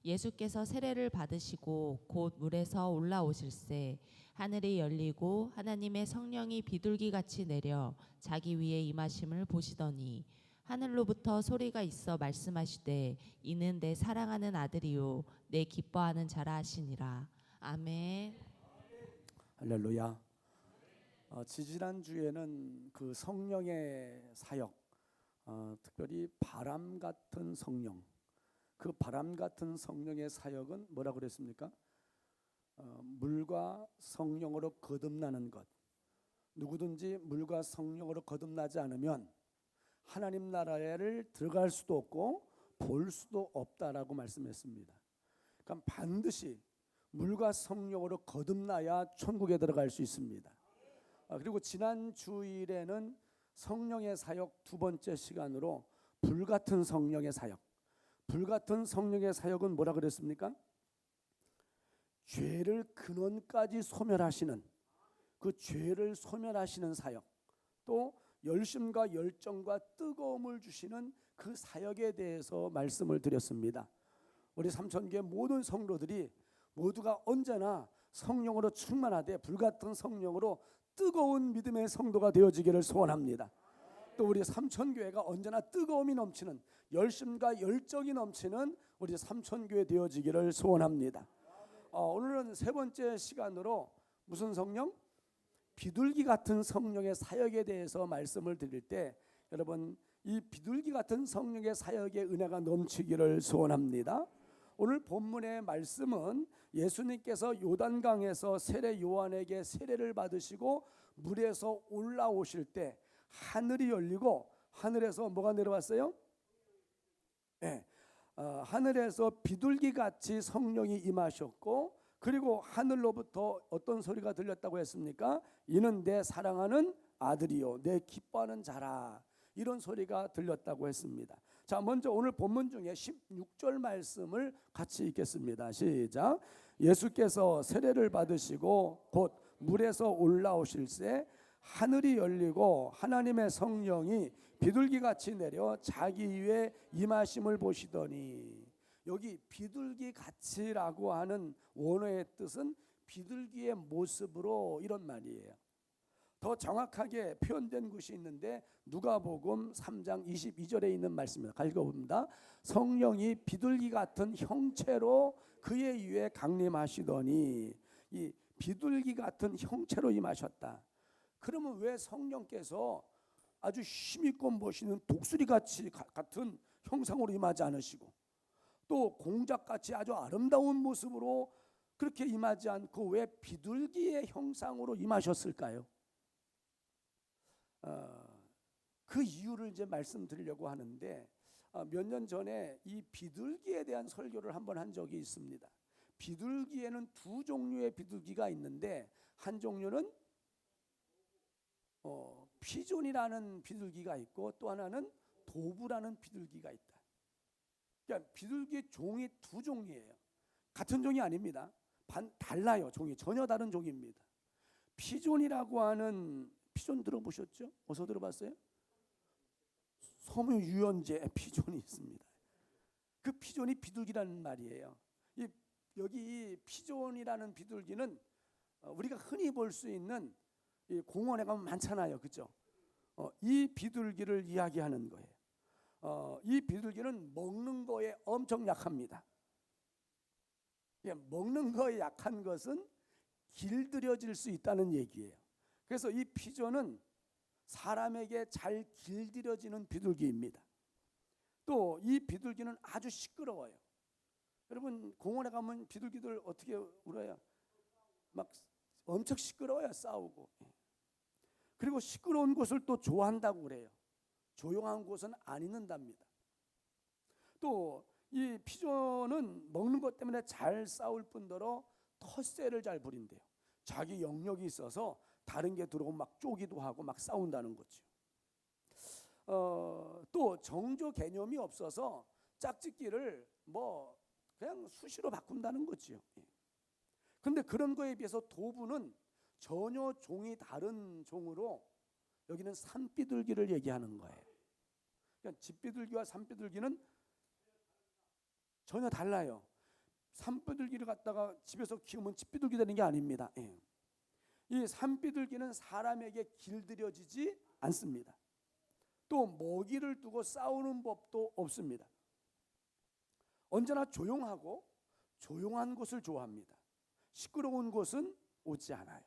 예수께서 세례를 받으시고 곧 물에서 올라오실새 하늘이 열리고 하나님의 성령이 비둘기같이 내려 자기 위에 임하심을 보시더니 하늘로부터 소리가 있어 말씀하시되 이는 내 사랑하는 아들이요 내 기뻐하는 자라 하시니라. 아멘. 할렐루야. 지지난 주에는 그 성령의 사역, 특별히 바람 같은 성령, 그 바람 같은 성령의 사역은 뭐라 그랬습니까? 물과 성령으로 거듭나는 것. 누구든지 물과 성령으로 거듭나지 않으면 하나님 나라를 들어갈 수도 없고 볼 수도 없다라고 말씀했습니다. 그러니까 반드시 물과 성령으로 거듭나야 천국에 들어갈 수 있습니다. 그리고 지난 주일에는 성령의 사역 두 번째 시간으로 불같은 성령의 사역. 불같은 성령의 사역은 뭐라 그랬습니까? 죄를 근원까지 소멸하시는, 그 죄를 소멸하시는 사역, 또 열심과 열정과 뜨거움을 주시는 그 사역에 대해서 말씀을 드렸습니다. 우리 삼천교회 모든 성도들이 모두가 언제나 성령으로 충만하되 불같은 성령으로 뜨거운 믿음의 성도가 되어지기를 소원합니다. 또 우리 삼천교회가 언제나 뜨거움이 넘치는, 열심과 열정이 넘치는 우리 삼천교회 되어지기를 소원합니다. 오늘은 세 번째 시간으로 무슨 성령? 비둘기 같은 성령의 사역에 대해서 말씀을 드릴 때 여러분 이 비둘기 같은 성령의 사역의 은혜가 넘치기를 소원합니다. 오늘 본문의 말씀은 예수님께서 요단강에서 세례 요한에게 세례를 받으시고 물에서 올라오실 때 하늘이 열리고 하늘에서 뭐가 내려왔어요? 네, 하늘에서 비둘기같이 성령이 임하셨고 그리고 하늘로부터 어떤 소리가 들렸다고 했습니까? 이는 내 사랑하는 아들이요 내 기뻐하는 자라, 이런 소리가 들렸다고 했습니다. 자, 먼저 오늘 본문 중에 16절 말씀을 같이 읽겠습니다. 시작. 예수께서 세례를 받으시고 곧 물에서 올라오실새 하늘이 열리고 하나님의 성령이 비둘기같이 내려 자기 위에 임하심을 보시더니, 여기 비둘기같이라고 하는 원어의 뜻은 비둘기의 모습으로, 이런 말이에요. 더 정확하게 표현된 것이 있는데 누가복음 3장 22절에 있는 말씀입니다. 읽어봅니다. 성령이 비둘기 같은 형체로 그의 위에 강림하시더니, 이 비둘기 같은 형체로 임하셨다. 그러면 왜 성령께서 아주 힘있고 멋있는 독수리같이 같은 형상으로 임하지 않으시고 또 공작같이 아주 아름다운 모습으로 그렇게 임하지 않고 왜 비둘기의 형상으로 임하셨을까요? 그 이유를 이제 말씀드리려고 하는데 몇 년 전에 이 비둘기에 대한 설교를 한번 한 적이 있습니다. 비둘기에는 두 종류의 비둘기가 있는데 한 종류는 피존이라는 비둘기가 있고 또 하나는 도부라는 비둘기가 있다. 그러니까 비둘기 종이 두 종이에요. 같은 종이 아닙니다. 달라요. 종이 전혀 다른 종입니다. 피존이라고 하는, 피존 들어보셨죠? 어디서 들어봤어요? 섬유 유연제 피존이 있습니다. 그 피존이 비둘기라는 말이에요. 여기 피존이라는 비둘기는 우리가 흔히 볼 수 있는 이 공원에 가면 많잖아요, 그렇죠? 이 비둘기를 이야기하는 거예요. 이 비둘기는 먹는 거에 엄청 약합니다. 먹는 거에 약한 것은 길들여질 수 있다는 얘기예요. 그래서 이 피존은 사람에게 잘 길들여지는 비둘기입니다. 또 이 비둘기는 아주 시끄러워요. 여러분 공원에 가면 비둘기들 어떻게 울어요? 막 엄청 시끄러워요. 싸우고. 그리고 시끄러운 곳을 또 좋아한다고 그래요. 조용한 곳은 안 있는답니다. 또 이 피존은 먹는 것 때문에 잘 싸울 뿐더러 텃세를 잘 부린대요. 자기 영역이 있어서 다른 게 들어오면 막 쪼기도 하고 막 싸운다는 거죠. 또 정조 개념이 없어서 짝짓기를 뭐 그냥 수시로 바꾼다는 거죠. 근데 그런 거에 비해서 도부는 전혀 종이 다른 종으로 여기는 산비둘기를 얘기하는 거예요. 그러니까 집비둘기와 산비둘기는 전혀 달라요. 산비둘기를 갖다가 집에서 키우면 집비둘기 되는 게 아닙니다. 이 산비둘기는 사람에게 길들여지지 않습니다. 또 먹이를 두고 싸우는 법도 없습니다. 언제나 조용하고 조용한 곳을 좋아합니다. 시끄러운 곳은 오지 않아요.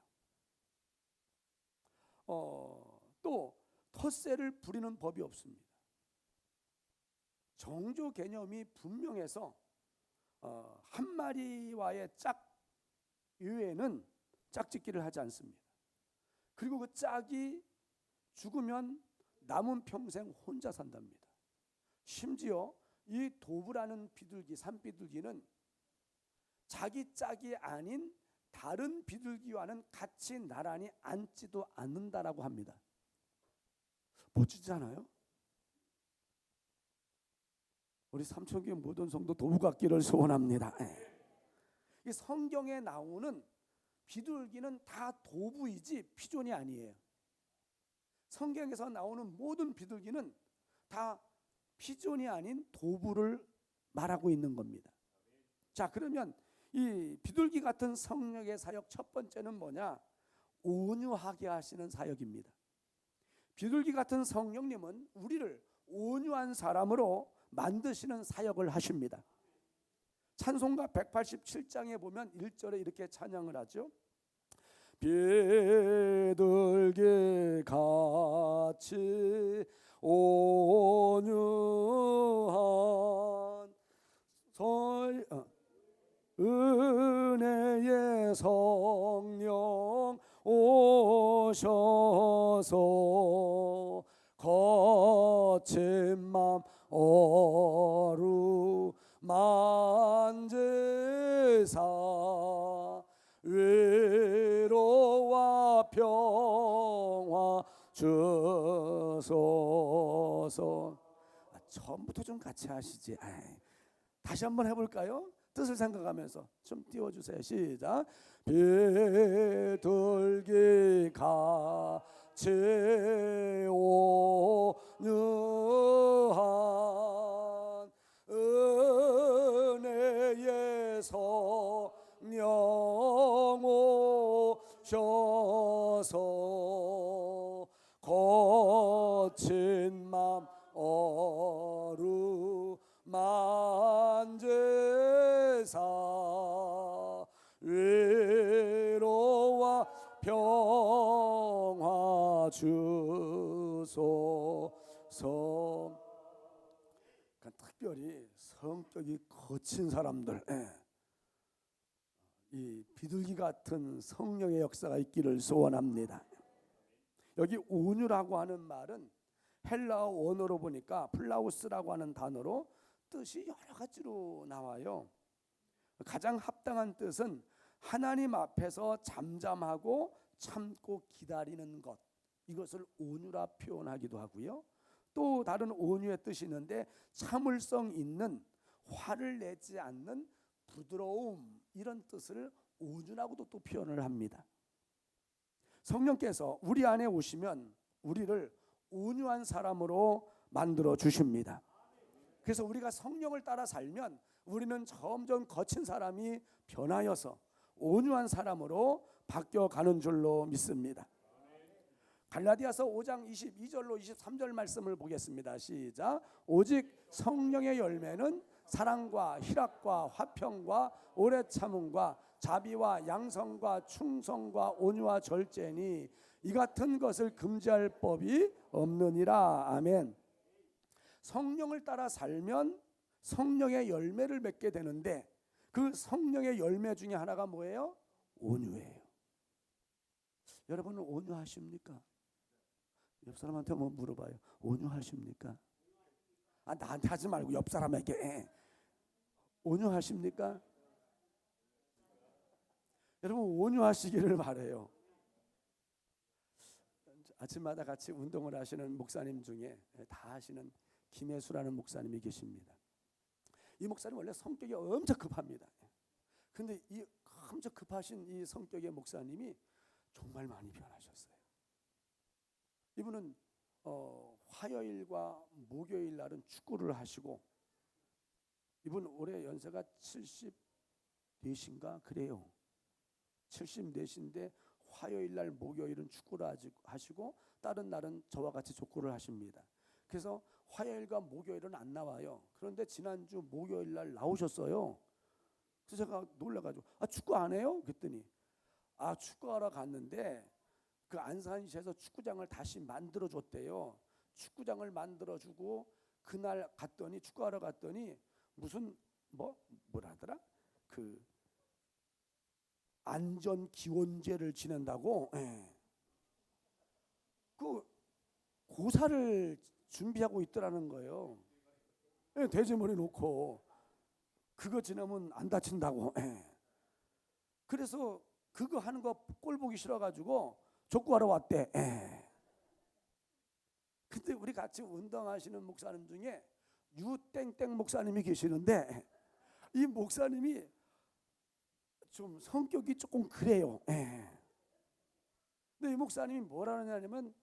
또 텃세를 부리는 법이 없습니다. 정조 개념이 분명해서 한 마리와의 짝 외에는 짝짓기를 하지 않습니다. 그리고 그 짝이 죽으면 남은 평생 혼자 산답니다. 심지어 이 도부라는 비둘기, 산비둘기는 자기 짝이 아닌 다른 비둘기와는 같이 나란히 앉지도 않는다라고 합니다. 멋지지 않아요? 우리 삼천교회 모든 성도 도부 갖기를 소원합니다. 이 성경에 나오는 비둘기는 다 도부이지 피존이 아니에요. 성경에서 나오는 모든 비둘기는 다 피존이 아닌 도부를 말하고 있는 겁니다. 자, 그러면 이 비둘기 같은 성령의 사역 첫 번째는 뭐냐? 온유하게 하시는 사역입니다. 비둘기 같은 성령님은 우리를 온유한 사람으로 만드시는 사역을 하십니다. 찬송가 187장에 보면 1절에 이렇게 찬양을 하죠. 비둘기 같이 온유한 은혜의 성령 오셔서 거친 맘 어루만지사 위로와 평화 주소서. 처음부터 좀 같이 하시지. 다시 한번 해볼까요? 뜻을 생각하면서 좀 띄워주세요. 시작. 비둘기 같이 온유한 은혜의 성령 오셔서 거친 맘 어루만지사 위로와 평화 주소서. 그러니까 특별히 성격이 거친 사람들, 이 비둘기 같은 성령의 역사가 있기를 소원합니다. 여기 온유라고 하는 말은 헬라어 원어로 보니까 플라우스라고 하는 단어로 뜻이 여러 가지로 나와요. 가장 합당한 뜻은 하나님 앞에서 잠잠하고 참고 기다리는 것, 이것을 온유라 표현하기도 하고요. 또 다른 온유의 뜻이 있는데 참을성 있는, 화를 내지 않는 부드러움, 이런 뜻을 온유라고도 또 표현을 합니다. 성령께서 우리 안에 오시면 우리를 온유한 사람으로 만들어 주십니다. 그래서 우리가 성령을 따라 살면 우리는 점점 거친 사람이 변하여서 온유한 사람으로 바뀌어가는 줄로 믿습니다. 갈라디아서 5장 22절로 23절 말씀을 보겠습니다. 시작. 오직 성령의 열매는 사랑과 희락과 화평과 오래 참음과 자비와 양성과 충성과 온유와 절제니 이 같은 것을 금지할 법이 없느니라. 아멘. 성령을 따라 살면 성령의 열매를 맺게 되는데 그 성령의 열매 중에 하나가 뭐예요? 온유예요. 여러분은 온유하십니까? 옆 사람한테 한번 물어봐요. 온유하십니까? 나한테 하지 말고 옆 사람에게. 온유하십니까? 여러분 온유하시기를 바라요. 아침마다 같이 운동을 하시는 목사님 중에 다 하시는 김혜수라는 목사님이 계십니다. 이 목사님 원래 성격이 엄청 급합니다. 근데 이 엄청 급하신 이 성격의 목사님이 정말 많이 변하셨어요. 이분은 화요일과 목요일 날은 축구를 하시고, 이분 올해 연세가 74인가 그래요. 74인데 화요일 날 목요일은 축구를 하시고 다른 날은 저와 같이 족구를 하십니다. 그래서 화요일과 목요일은 안 나와요. 그런데 지난주 목요일 날 나오셨어요. 그래서 제가 놀라가지고 축구 안 해요? 그랬더니 축구하러 갔는데 그 안산시에서 축구장을 다시 만들어줬대요. 축구장을 만들어주고 그날 갔더니 축구하러 갔더니 무슨 뭐라더라? 그 안전 기원제를 지낸다고 그 고사를 준비하고 있더라는 거예요. 돼지머리 놓고 그거 지나면 안 다친다고. 그래서 그거 하는 거 꼴 보기 싫어가지고 족구하러 왔대. 근데 우리 같이 운동하시는 목사님 중에 유땡땡 목사님이 계시는데 이 목사님이 좀 성격이 조금 그래요. 근데 이 목사님이 뭐라 하냐면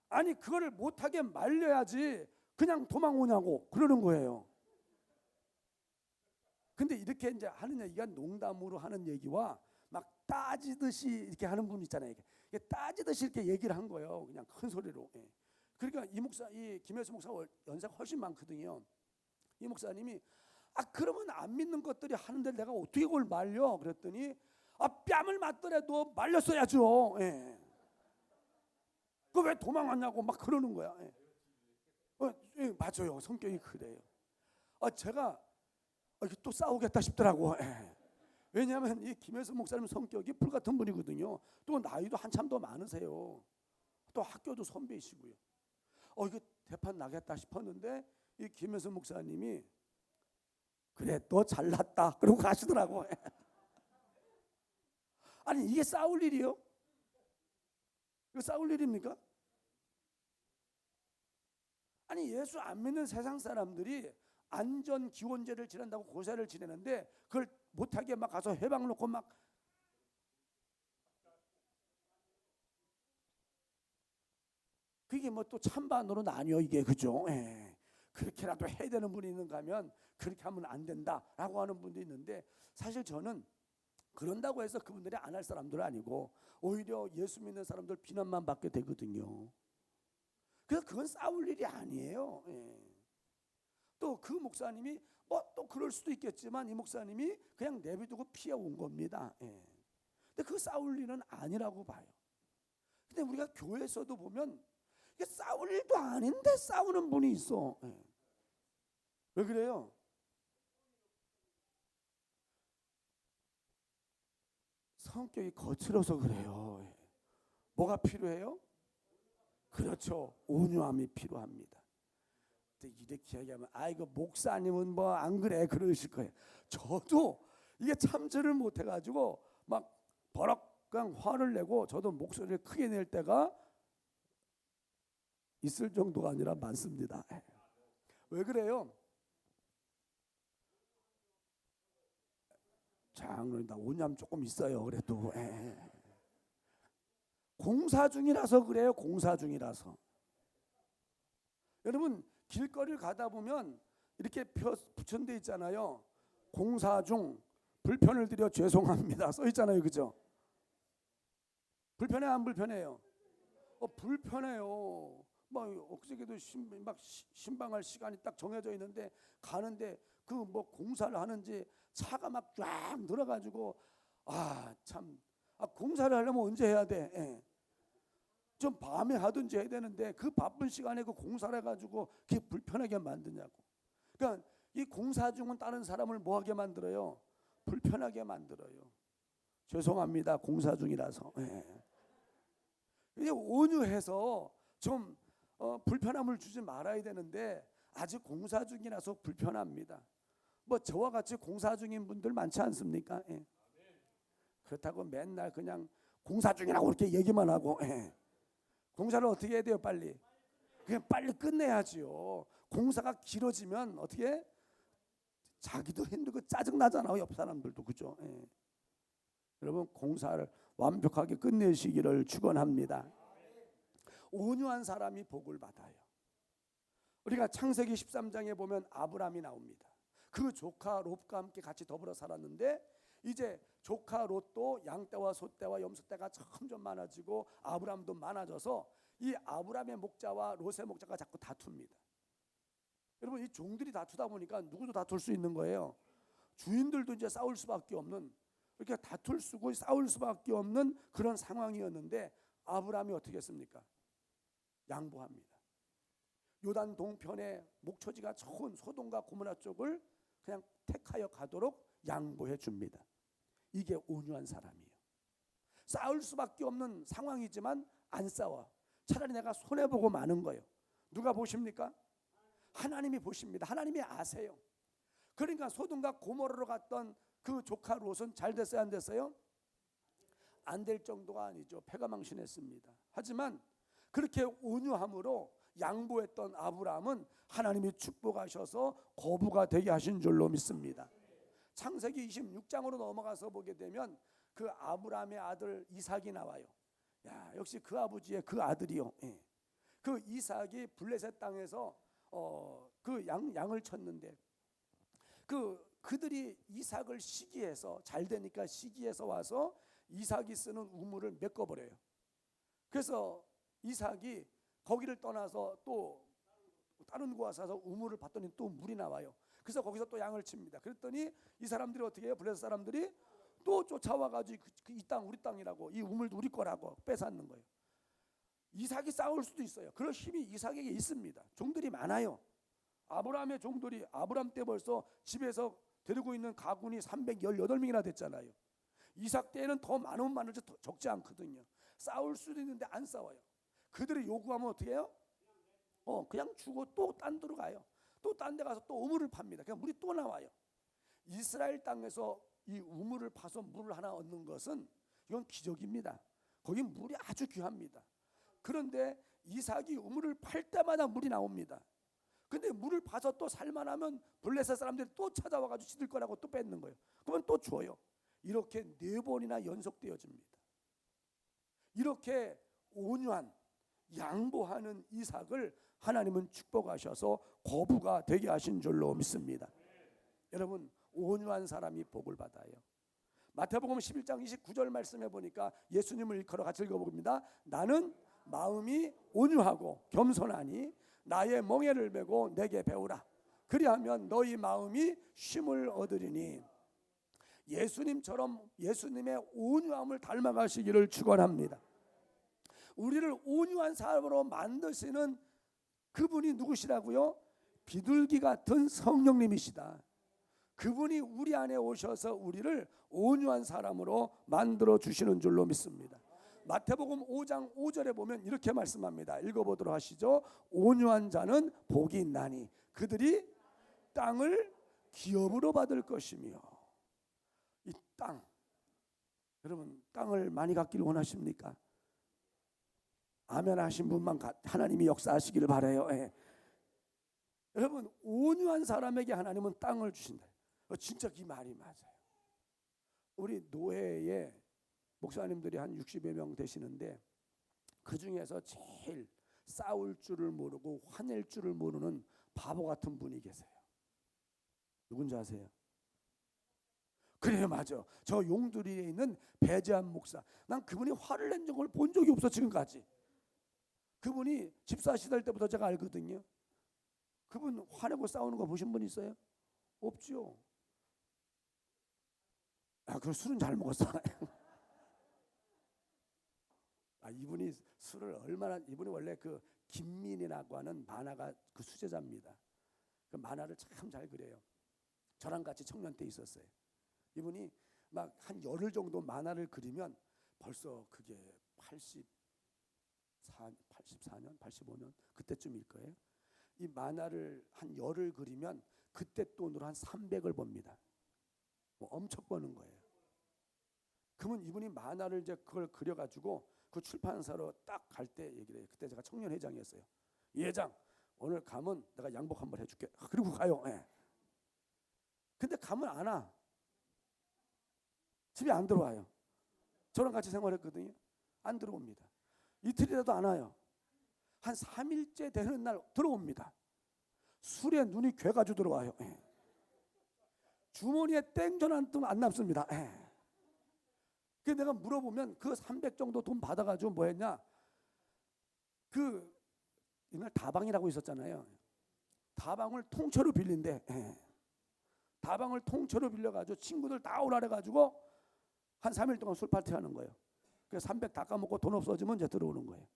아니 그거를 못하게 말려야지 그냥 도망오냐고 그러는 거예요. 근데 이렇게 이제 하는 얘기가 농담으로 하는 얘기와 막 따지듯이 이렇게 하는 분 있잖아요. 이게 따지듯이 이렇게 얘기를 한 거예요. 그냥 큰 소리로. 그러니까 이 김혜수 목사 연세가 훨씬 많거든요. 이 목사님이 그러면 안 믿는 것들이 하는데 내가 어떻게 그걸 말려? 그랬더니 뺨을 맞더라도 말렸어야죠. 그 왜 도망왔냐고 막 그러는 거야. 맞아요. 성격이 그래요. 제가 또 싸우겠다 싶더라고. 왜냐하면 이 김혜수 목사님 성격이 불같은 분이거든요. 또 나이도 한참 더 많으세요. 또 학교도 선배이시고요. 이거 대판 나겠다 싶었는데 이 김혜수 목사님이 그래 너 잘났다 그러고 가시더라고. 아니 이게 싸울 일이요? 이거 싸울 일입니까? 아니 예수 안 믿는 세상 사람들이 안전 기원제를 지낸다고 고사를 지내는데 그걸 못하게 막 가서 해방 놓고 막 그게 뭐 또 찬반으로 나뉘어 이게 그죠? 그렇게라도 해야 되는 분이 있는가 하면 그렇게 하면 안 된다라고 하는 분도 있는데 사실 저는 그런다고 해서 그분들이 안 할 사람들은 아니고 오히려 예수 믿는 사람들 비난만 받게 되거든요. 그래서 그건 싸울 일이 아니에요. 또 그 목사님이 또 그럴 수도 있겠지만 이 목사님이 그냥 내비두고 피해 온 겁니다. 근데 그 싸울 일은 아니라고 봐요. 근데 우리가 교회에서도 보면 이게 싸울 일도 아닌데 싸우는 분이 있어. 왜 그래요? 성격이 거칠어서 그래요. 뭐가 필요해요? 그렇죠. 온유함이 필요합니다. 이렇게 얘기하면 이거 목사님은 뭐 안 그래 그러실 거예요. 저도 이게 참지를 못해가지고 막 버럭 그냥 화를 내고 저도 목소리를 크게 낼 때가 있을 정도가 아니라 많습니다. 왜 그래요? 장로님 나 온유함 조금 있어요. 그래도 공사 중이라서 그래요. 공사 중이라서. 여러분 길거리를 가다 보면 이렇게 붙인 데 있잖아요. 공사 중 불편을 드려 죄송합니다 써 있잖아요. 그죠? 불편해 안 불편해요? 불편해요. 막 엊그저께도 신방할 시간이 딱 정해져 있는데 가는데 그 뭐 공사를 하는지 차가 막 쫙 늘어가지고 참 공사를 하려면 언제 해야 돼? 좀 밤에 하든지 해야 되는데 그 바쁜 시간에 그 공사를 해가지고 그게 불편하게 만드냐고. 그러니까 이 공사 중은 다른 사람을 뭐하게 만들어요? 불편하게 만들어요. 죄송합니다 공사 중이라서. 이제 온유해서 좀 불편함을 주지 말아야 되는데 아직 공사 중이라서 불편합니다. 뭐 저와 같이 공사 중인 분들 많지 않습니까? 그렇다고 맨날 그냥 공사 중이라고 이렇게 얘기만 하고 공사를 어떻게 해야 돼요? 빨리 그냥 빨리 끝내야지요. 공사가 길어지면 어떻게 자기도 힘들고 짜증 나잖아요. 옆 사람들도 그죠? 여러분 공사를 완벽하게 끝내시기를 축원합니다. 온유한 사람이 복을 받아요. 우리가 창세기 13장에 보면 아브라함이 나옵니다. 그 조카 롯과 함께 같이 더불어 살았는데 이제 조카 롯도 양떼와 소떼와 염소떼가 점점 많아지고 아브라함도 많아져서 이 아브라함의 목자와 롯의 목자가 자꾸 다툽니다. 여러분 이 종들이 다투다 보니까 누구도 다툴 수 있는 거예요. 주인들도 이제 싸울 수밖에 없는 이렇게 다툴 수고 싸울 수밖에 없는 그런 상황이었는데 아브라함이 어떻게 했습니까? 양보합니다. 요단 동편에 목초지가 좋은 소돔과 고모라 쪽을 그냥 택하여 가도록 양보해 줍니다. 이게 온유한 사람이에요. 싸울 수밖에 없는 상황이지만 안 싸워. 차라리 내가 손해보고 마는 거예요. 누가 보십니까? 하나님이 보십니다. 하나님이 아세요. 그러니까 소돔과 고모라로 갔던 그 조카 롯은 잘 됐어요, 안 됐어요? 안 될 정도가 아니죠. 패가망신했습니다. 하지만 그렇게 온유함으로 양보했던 아브라함은 하나님이 축복하셔서 거부가 되게 하신 줄로 믿습니다. 창세기 26장으로 넘어가서 보게 되면 그 아브라함의 아들 이삭이 나와요. 야, 역시 그 아버지의 그 아들이요. 예. 그 이삭이 블레셋 땅에서 그 양을 쳤는데 그들이 이삭을 시기해서 잘 되니까 시기해서 와서 이삭이 쓰는 우물을 메꿔버려요. 그래서 이삭이 거기를 떠나서 또 다른 곳 와서 우물을 봤더니 또 물이 나와요. 그래서 거기서 또 양을 칩니다. 그랬더니 이 사람들이 어떻게 해요? 블레셋 사람들이 또 쫓아와가지고 이 땅 우리 땅이라고, 이 우물도 우리 거라고 뺏어앗는 거예요. 이삭이 싸울 수도 있어요. 그런 힘이 이삭에게 있습니다. 종들이 많아요. 아브라함의 종들이 아브라함 때 벌써 집에서 데리고 있는 가군이 318명이나 됐잖아요. 이삭 때에는 더 많으면 많을지 적지 않거든요. 싸울 수도 있는데 안 싸워요. 그들이 요구하면 어떻게 해요? 그냥 주고 또 딴 데로 가요. 또 딴 데 가서 또 우물을 팝니다. 그냥 물이 또 나와요. 이스라엘 땅에서 이 우물을 파서 물을 하나 얻는 것은 이건 기적입니다. 거기 물이 아주 귀합니다. 그런데 이삭이 우물을 팔 때마다 물이 나옵니다. 근데 물을 파서 또 살만하면 블레셋 사람들이 또 찾아와가지고 시들 거라고 또 뺏는 거예요. 그러면 또 줘요. 이렇게 4번이나 연속되어집니다. 이렇게 온유한 양보하는 이삭을 하나님은 축복하셔서 거부가 되게 하신 줄로 믿습니다. 여러분, 온유한 사람이 복을 받아요. 마태복음 11장 29절 말씀해 보니까 예수님을 일컬어 같이 읽어봅니다. 나는 마음이 온유하고 겸손하니 나의 멍에를 메고 내게 배우라. 그리하면 너희 마음이 쉼을 얻으리니. 예수님처럼 예수님의 온유함을 닮아가시기를 축원합니다. 우리를 온유한 사람으로 만드시는 그분이 누구시라고요? 비둘기 같은 성령님이시다. 그분이 우리 안에 오셔서 우리를 온유한 사람으로 만들어 주시는 줄로 믿습니다. 마태복음 5장 5절에 보면 이렇게 말씀합니다. 읽어보도록 하시죠. 온유한 자는 복이 있나니 그들이 땅을 기업으로 받을 것이며. 이 땅, 여러분 땅을 많이 갖기를 원하십니까? 아멘 하신 분만 하나님이 역사하시기를 바라요. 예. 여러분, 온유한 사람에게 하나님은 땅을 주신다. 진짜 이 말이 맞아요. 우리 노회에 목사님들이 한 60여 명 되시는데 그 중에서 제일 싸울 줄을 모르고 화낼 줄을 모르는 바보 같은 분이 계세요. 누군지 아세요? 그래요, 맞아. 저 용두리에 있는 배재한 목사. 난 그분이 화를 낸 적을 본 적이 없어 지금까지. 그분이 집사 시절 때부터 제가 알거든요. 그분 화내고 싸우는 거 보신 분 있어요? 없죠. 그 술은 잘 먹었어. 이분이 술을 얼마나, 이분이 원래 그 김민이라고 하는 만화가 그 수제자입니다. 그 만화를 참 잘 그려요. 저랑 같이 청년 때 있었어요. 이분이 막 한 열흘 정도 만화를 그리면 벌써 그게 84년, 85년 그때쯤일 거예요. 이 만화를 한 열흘 그리면 그때 돈으로 한 300을 법니다. 엄청 버는 거예요. 그러면 이분이 만화를 이제 그걸 그려가지고 그 출판사로 딱 갈 때 얘기를 해요. 그때 제가 청년 회장이었어요. 이 회장, 오늘 가면 내가 양복 한번 해줄게. 그리고 가요. 예. 근데 가면 안 와. 집에 안 들어와요. 저랑 같이 생활했거든요. 안 들어옵니다. 이틀이라도 안 와요. 한 3일째 되는 날 들어옵니다. 술에 눈이 괴가지고 들어와요. 예. 주머니에 땡전 한 통 안 남습니다. 예. 그래서 내가 물어보면 그 300 정도 돈 받아가지고 뭐 했냐? 그 옛날 다방이라고 있었잖아요. 다방을 통째로 빌린대. 예. 다방을 통째로 빌려가지고 친구들 다 오라 그래가지고 한 3일 동안 술 파티 하는 거예요. 그래서 300 다 까먹고 돈 없어지면 이제 들어오는 거예요.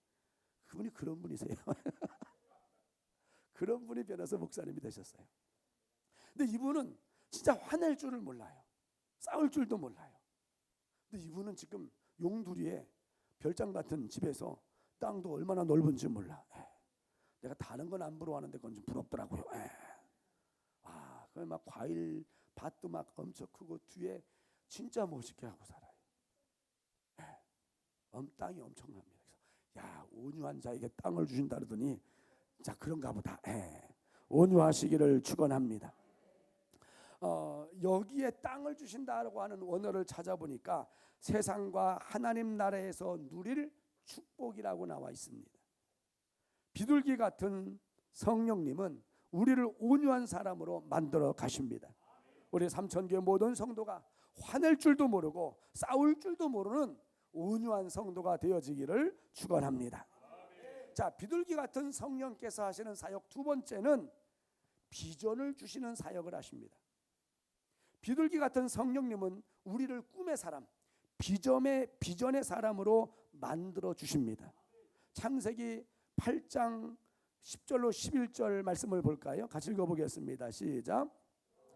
그분이 그런 분이세요. 그런 분이 변해서 목사님이 되셨어요. 근데 이분은 진짜 화낼 줄을 몰라요. 싸울 줄도 몰라요. 근데 이분은 지금 용두리에 별장 같은 집에서 땅도 얼마나 넓은지 몰라. 내가 다른 건 안 부러워하는데 그건 좀 부럽더라고요. 그 막 과일 밭도 막 엄청 크고 뒤에 진짜 멋있게 하고 살아요. 땅이 엄청납니다. 그래서 야, 온유한 자에게 땅을 주신다 그러더니 자, 그런가 보다. 온유하시기를 축원합니다. 여기에 땅을 주신다고 하는 원어를 찾아보니까 세상과 하나님 나라에서 누릴 축복이라고 나와 있습니다. 비둘기 같은 성령님은 우리를 온유한 사람으로 만들어 가십니다. 우리 삼천교회 모든 성도가 화낼 줄도 모르고 싸울 줄도 모르는 온유한 성도가 되어지기를 축원합니다. 자, 비둘기 같은 성령께서 하시는 사역 두 번째는 비전을 주시는 사역을 하십니다. 비둘기 같은 성령님은 우리를 꿈의 사람, 비전의 사람으로 만들어 주십니다. 창세기 8장 10절로 11절 말씀을 볼까요? 같이 읽어보겠습니다. 시작.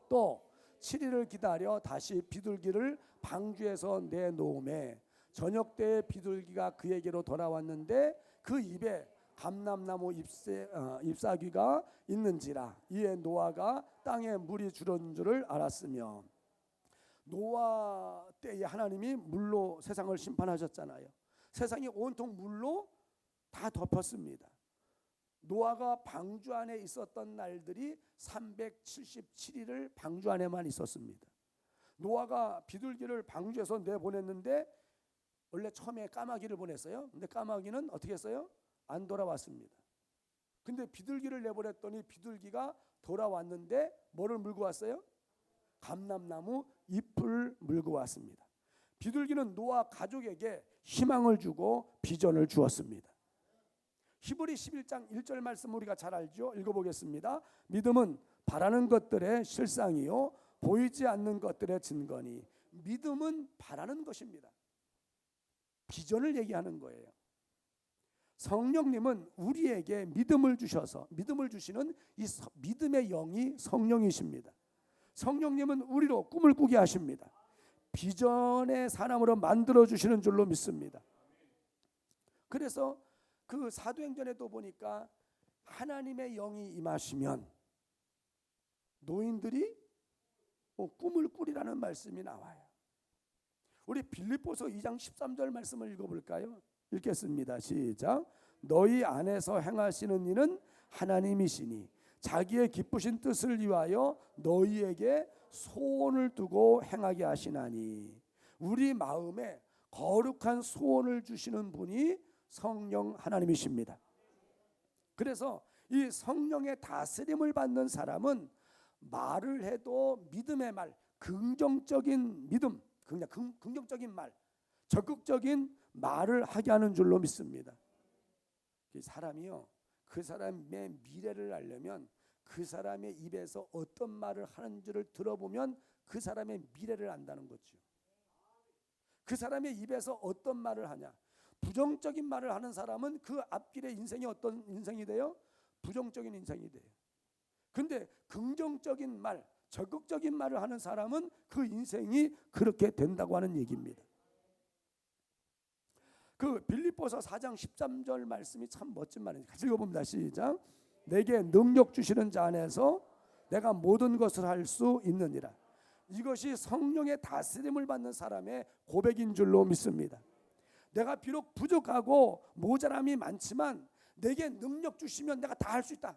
또 7일을 기다려 다시 비둘기를 방주에서 내놓음에 저녁 때에 비둘기가 그에게로 돌아왔는데 그 입에 감람나무 잎사귀가 있는지라 이에 노아가 땅에 물이 줄은 줄을 알았으며. 노아 때에 하나님이 물로 세상을 심판하셨잖아요. 세상이 온통 물로 다 덮었습니다. 노아가 방주 안에 있었던 날들이 377일을 방주 안에만 있었습니다. 노아가 비둘기를 방주에서 내보냈는데 원래 처음에 까마귀를 보냈어요. 근데 까마귀는 어떻게 했어요? 안 돌아왔습니다. 근데 비둘기를 내보냈더니 비둘기가 돌아왔는데 뭐를 물고 왔어요? 감람나무 잎을 물고 왔습니다. 비둘기는 노아 가족에게 희망을 주고 비전을 주었습니다. 히브리 11장 1절 말씀 우리가 잘 알죠? 읽어보겠습니다. 믿음은 바라는 것들의 실상이요 보이지 않는 것들의 증거니. 믿음은 바라는 것입니다. 비전을 얘기하는 거예요. 성령님은 우리에게 믿음을 주셔서 믿음을 주시는 이 믿음의 영이 성령이십니다. 성령님은 우리로 꿈을 꾸게 하십니다. 비전의 사람으로 만들어 주시는 줄로 믿습니다. 그래서 그 사도행전에도 보니까 하나님의 영이 임하시면 노인들이 꿈을 꾸리라는 말씀이 나와요. 우리 빌립보서 2장 13절 말씀을 읽어볼까요? 읽겠습니다. 시작. 너희 안에서 행하시는 이는 하나님이시니 자기의 기쁘신 뜻을 위하여 너희에게 소원을 두고 행하게 하시나니. 우리 마음에 거룩한 소원을 주시는 분이 성령 하나님이십니다. 그래서 이 성령의 다스림을 받는 사람은 말을 해도 믿음의 말, 긍정적인 믿음, 긍정적인 말, 적극적인 말을 하게 하는 줄로 믿습니다. 사람이요, 그 사람의 미래를 알려면 그 사람의 입에서 어떤 말을 하는지를 들어보면 그 사람의 미래를 안다는 거죠. 그 사람의 입에서 어떤 말을 하냐. 부정적인 말을 하는 사람은 그 앞길의 인생이 어떤 인생이 돼요? 부정적인 인생이 돼요. 근데 긍정적인 말, 적극적인 말을 하는 사람은 그 인생이 그렇게 된다고 하는 얘기입니다. 그 빌립보서 4장 13절 말씀이 참 멋진 말입니다. 같이 읽어봅니다. 시작. 내게 능력 주시는 자 안에서 내가 모든 것을 할 수 있느니라. 이것이 성령의 다스림을 받는 사람의 고백인 줄로 믿습니다. 내가 비록 부족하고 모자람이 많지만 내게 능력 주시면 내가 다 할 수 있다.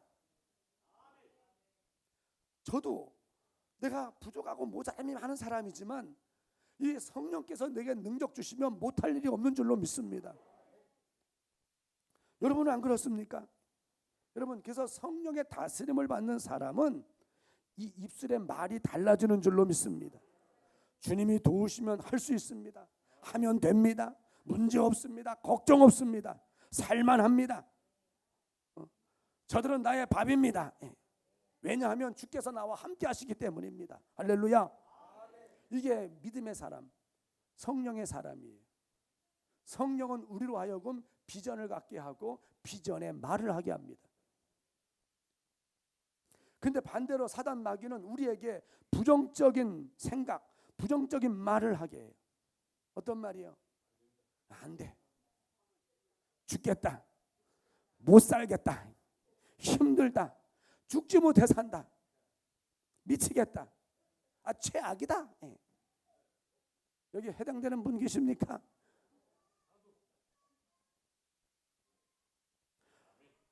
저도 내가 부족하고 모자람이 많은 사람이지만 이 성령께서 내게 능력 주시면 못할 일이 없는 줄로 믿습니다. 여러분은 안 그렇습니까? 여러분, 그래서 성령의 다스림을 받는 사람은 이 입술의 말이 달라지는 줄로 믿습니다. 주님이 도우시면 할 수 있습니다. 하면 됩니다. 문제 없습니다. 걱정 없습니다. 살만합니다. 저들은 나의 밥입니다. 왜냐하면 주께서 나와 함께 하시기 때문입니다. 할렐루야. 이게 믿음의 사람, 성령의 사람이에요. 성령은 우리로 하여금 비전을 갖게 하고 비전의 말을 하게 합니다. 근데 반대로 사단 마귀는 우리에게 부정적인 생각, 부정적인 말을 하게 해요. 어떤 말이요? 안 돼. 죽겠다. 못 살겠다. 힘들다. 죽지 못해 산다. 미치겠다. 아, 최악이다. 예. 여기 해당되는 분 계십니까?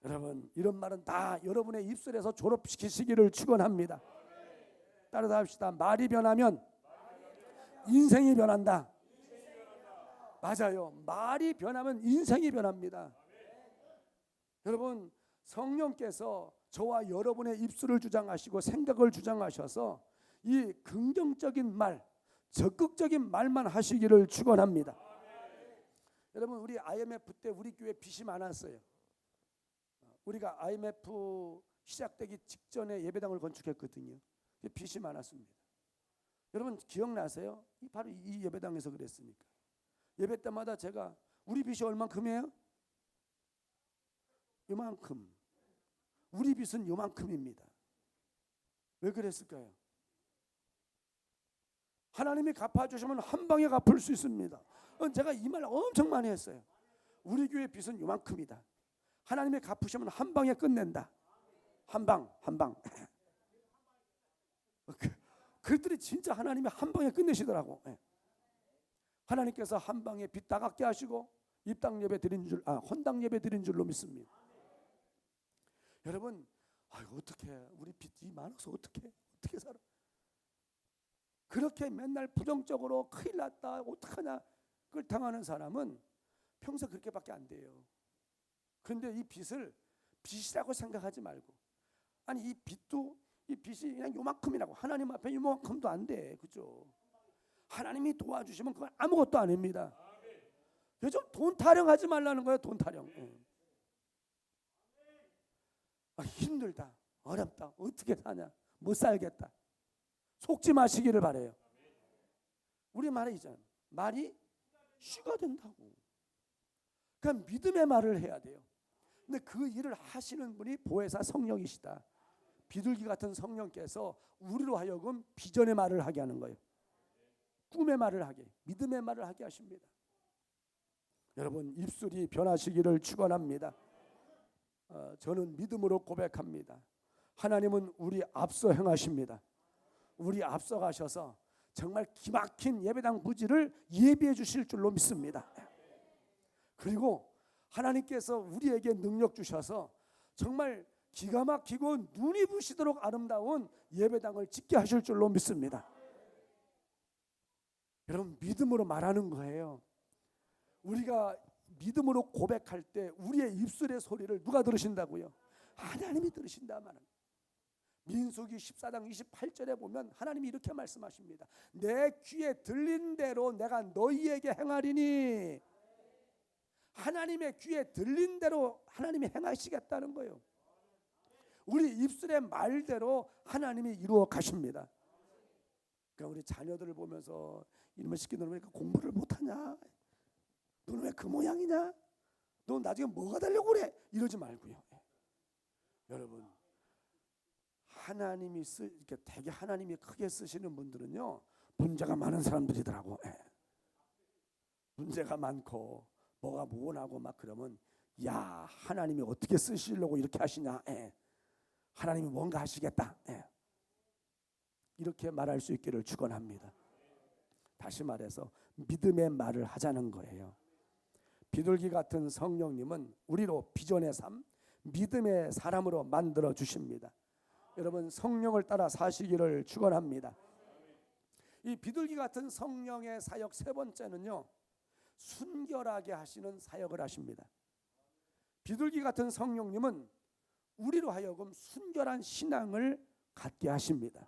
여러분, 이런 말은 다 여러분의 입술에서 졸업시키시기를 축원합니다. 따라서 합시다. 말이 변하면 인생이 변한다. 맞아요. 말이 변하면 인생이 변합니다. 여러분, 성령께서 저와 여러분의 입술을 주장하시고 생각을 주장하셔서 이 긍정적인 말, 적극적인 말만 하시기를 축원합니다. 여러분, 우리 IMF 때 우리 교회 빚이 많았어요. 우리가 IMF 시작되기 직전에 예배당을 건축했거든요. 빚이 많았습니다. 여러분 기억나세요? 바로 이 예배당에서 그랬으니까. 예배 때마다 제가 우리 빚이 얼만큼이에요? 요만큼. 우리 빚은 요만큼입니다. 왜 그랬을까요? 하나님이 갚아주시면 한 방에 갚을 수 있습니다. 제가 이 말 엄청 많이 했어요. 우리 교회 빚은 요만큼이다. 하나님이 갚으시면 한 방에 끝낸다. 한 방. 그들이 진짜 하나님이 한 방에 끝내시더라고. 하나님께서 한 방에 빚 다 갚게 하시고 입당 예배 드린 줄, 헌당 예배 드린 줄로 믿습니다. 여러분, 어떻게 우리 빚이 많아서 어떻게 살아? 그렇게 맨날 부정적으로 큰일 났다, 어떡하냐 그걸 당하는 사람은 평생 그렇게밖에 안 돼요. 그런데 이 빚을 빚이라고 생각하지 말고, 아니 이 빚이 그냥 요만큼이라고, 하나님 앞에 요만큼도 안 돼, 그죠? 하나님이 도와주시면 그건 아무것도 아닙니다. 요즘 돈 타령하지 말라는 거예요. 돈 타령. 힘들다, 어렵다, 어떻게 사냐, 못 살겠다, 속지 마시기를 바래요. 우리 말이 있잖아요. 말이 쉬가 된다고. 그냥 믿음의 말을 해야 돼요. 근데 그 일을 하시는 분이 보혜사 성령이시다. 비둘기 같은 성령께서 우리로 하여금 비전의 말을 하게 하는 거예요. 꿈의 말을 하게, 믿음의 말을 하게 하십니다. 여러분, 입술이 변하시기를 축원합니다. 저는 믿음으로 고백합니다. 하나님은 우리 앞서 행하십니다. 우리 앞서 가셔서 정말 기막힌 예배당 부지를 예비해 주실 줄로 믿습니다. 그리고 하나님께서 우리에게 능력 주셔서 정말 기가 막히고 눈이 부시도록 아름다운 예배당을 짓게 하실 줄로 믿습니다. 여러분, 믿음으로 말하는 거예요. 우리가 믿음으로 고백할 때 우리의 입술의 소리를 누가 들으신다고요? 하나님이 들으신다 말은. 민수기 14장 28절에 보면 하나님이 이렇게 말씀하십니다. 내 귀에 들린 대로 내가 너희에게 행하리니. 하나님의 귀에 들린 대로 하나님이 행하시겠다는 거예요. 우리 입술의 말대로 하나님이 이루어 가십니다. 그러니까 우리 자녀들을 보면서 이놈의 새끼 너는 왜 공부를 못하냐? 너는 왜 그 모양이냐? 너 나중에 뭐가 되려고 그래? 이러지 말고요. 여러분, 하나님이 이렇게 되게 하나님이 크게 쓰시는 분들은요, 문제가 많은 사람들이더라고. 문제가 많고 뭐가 모호하고 막 그러면, 야, 하나님이 어떻게 쓰시려고 이렇게 하시냐? 하나님이 뭔가 하시겠다. 이렇게 말할 수 있기를 축원합니다. 다시 말해서 믿음의 말을 하자는 거예요. 비둘기 같은 성령님은 우리로 비전의 삶, 믿음의 사람으로 만들어 주십니다. 여러분, 성령을 따라 사시기를 축원합니다. 이 비둘기 같은 성령의 사역 세 번째는요, 순결하게 하시는 사역을 하십니다. 비둘기 같은 성령님은 우리로 하여금 순결한 신앙을 갖게 하십니다.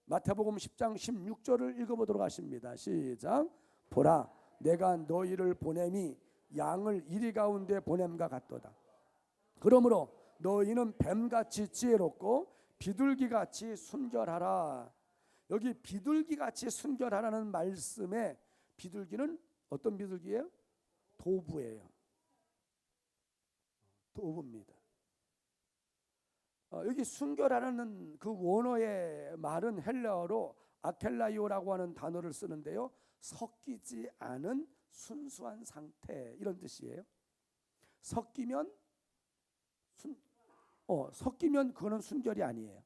마태복음 10장 16절을 읽어보도록 하십니다. 시작. 보라, 내가 너희를 보냄이 양을 이리 가운데 보냄과 같도다. 그러므로 너희는 뱀같이 지혜롭고 비둘기같이 순결하라. 여기 비둘기같이 순결하라는 말씀에 비둘기는 어떤 비둘기예요? 도부예요. 도부입니다. 여기 순결하라는 그 원어의 말은 헬라어로 아켈라이오라고 하는 단어를 쓰는데요. 섞이지 않은 순수한 상태 이런 뜻이에요. 섞이면 섞이면 그거는 순결이 아니에요.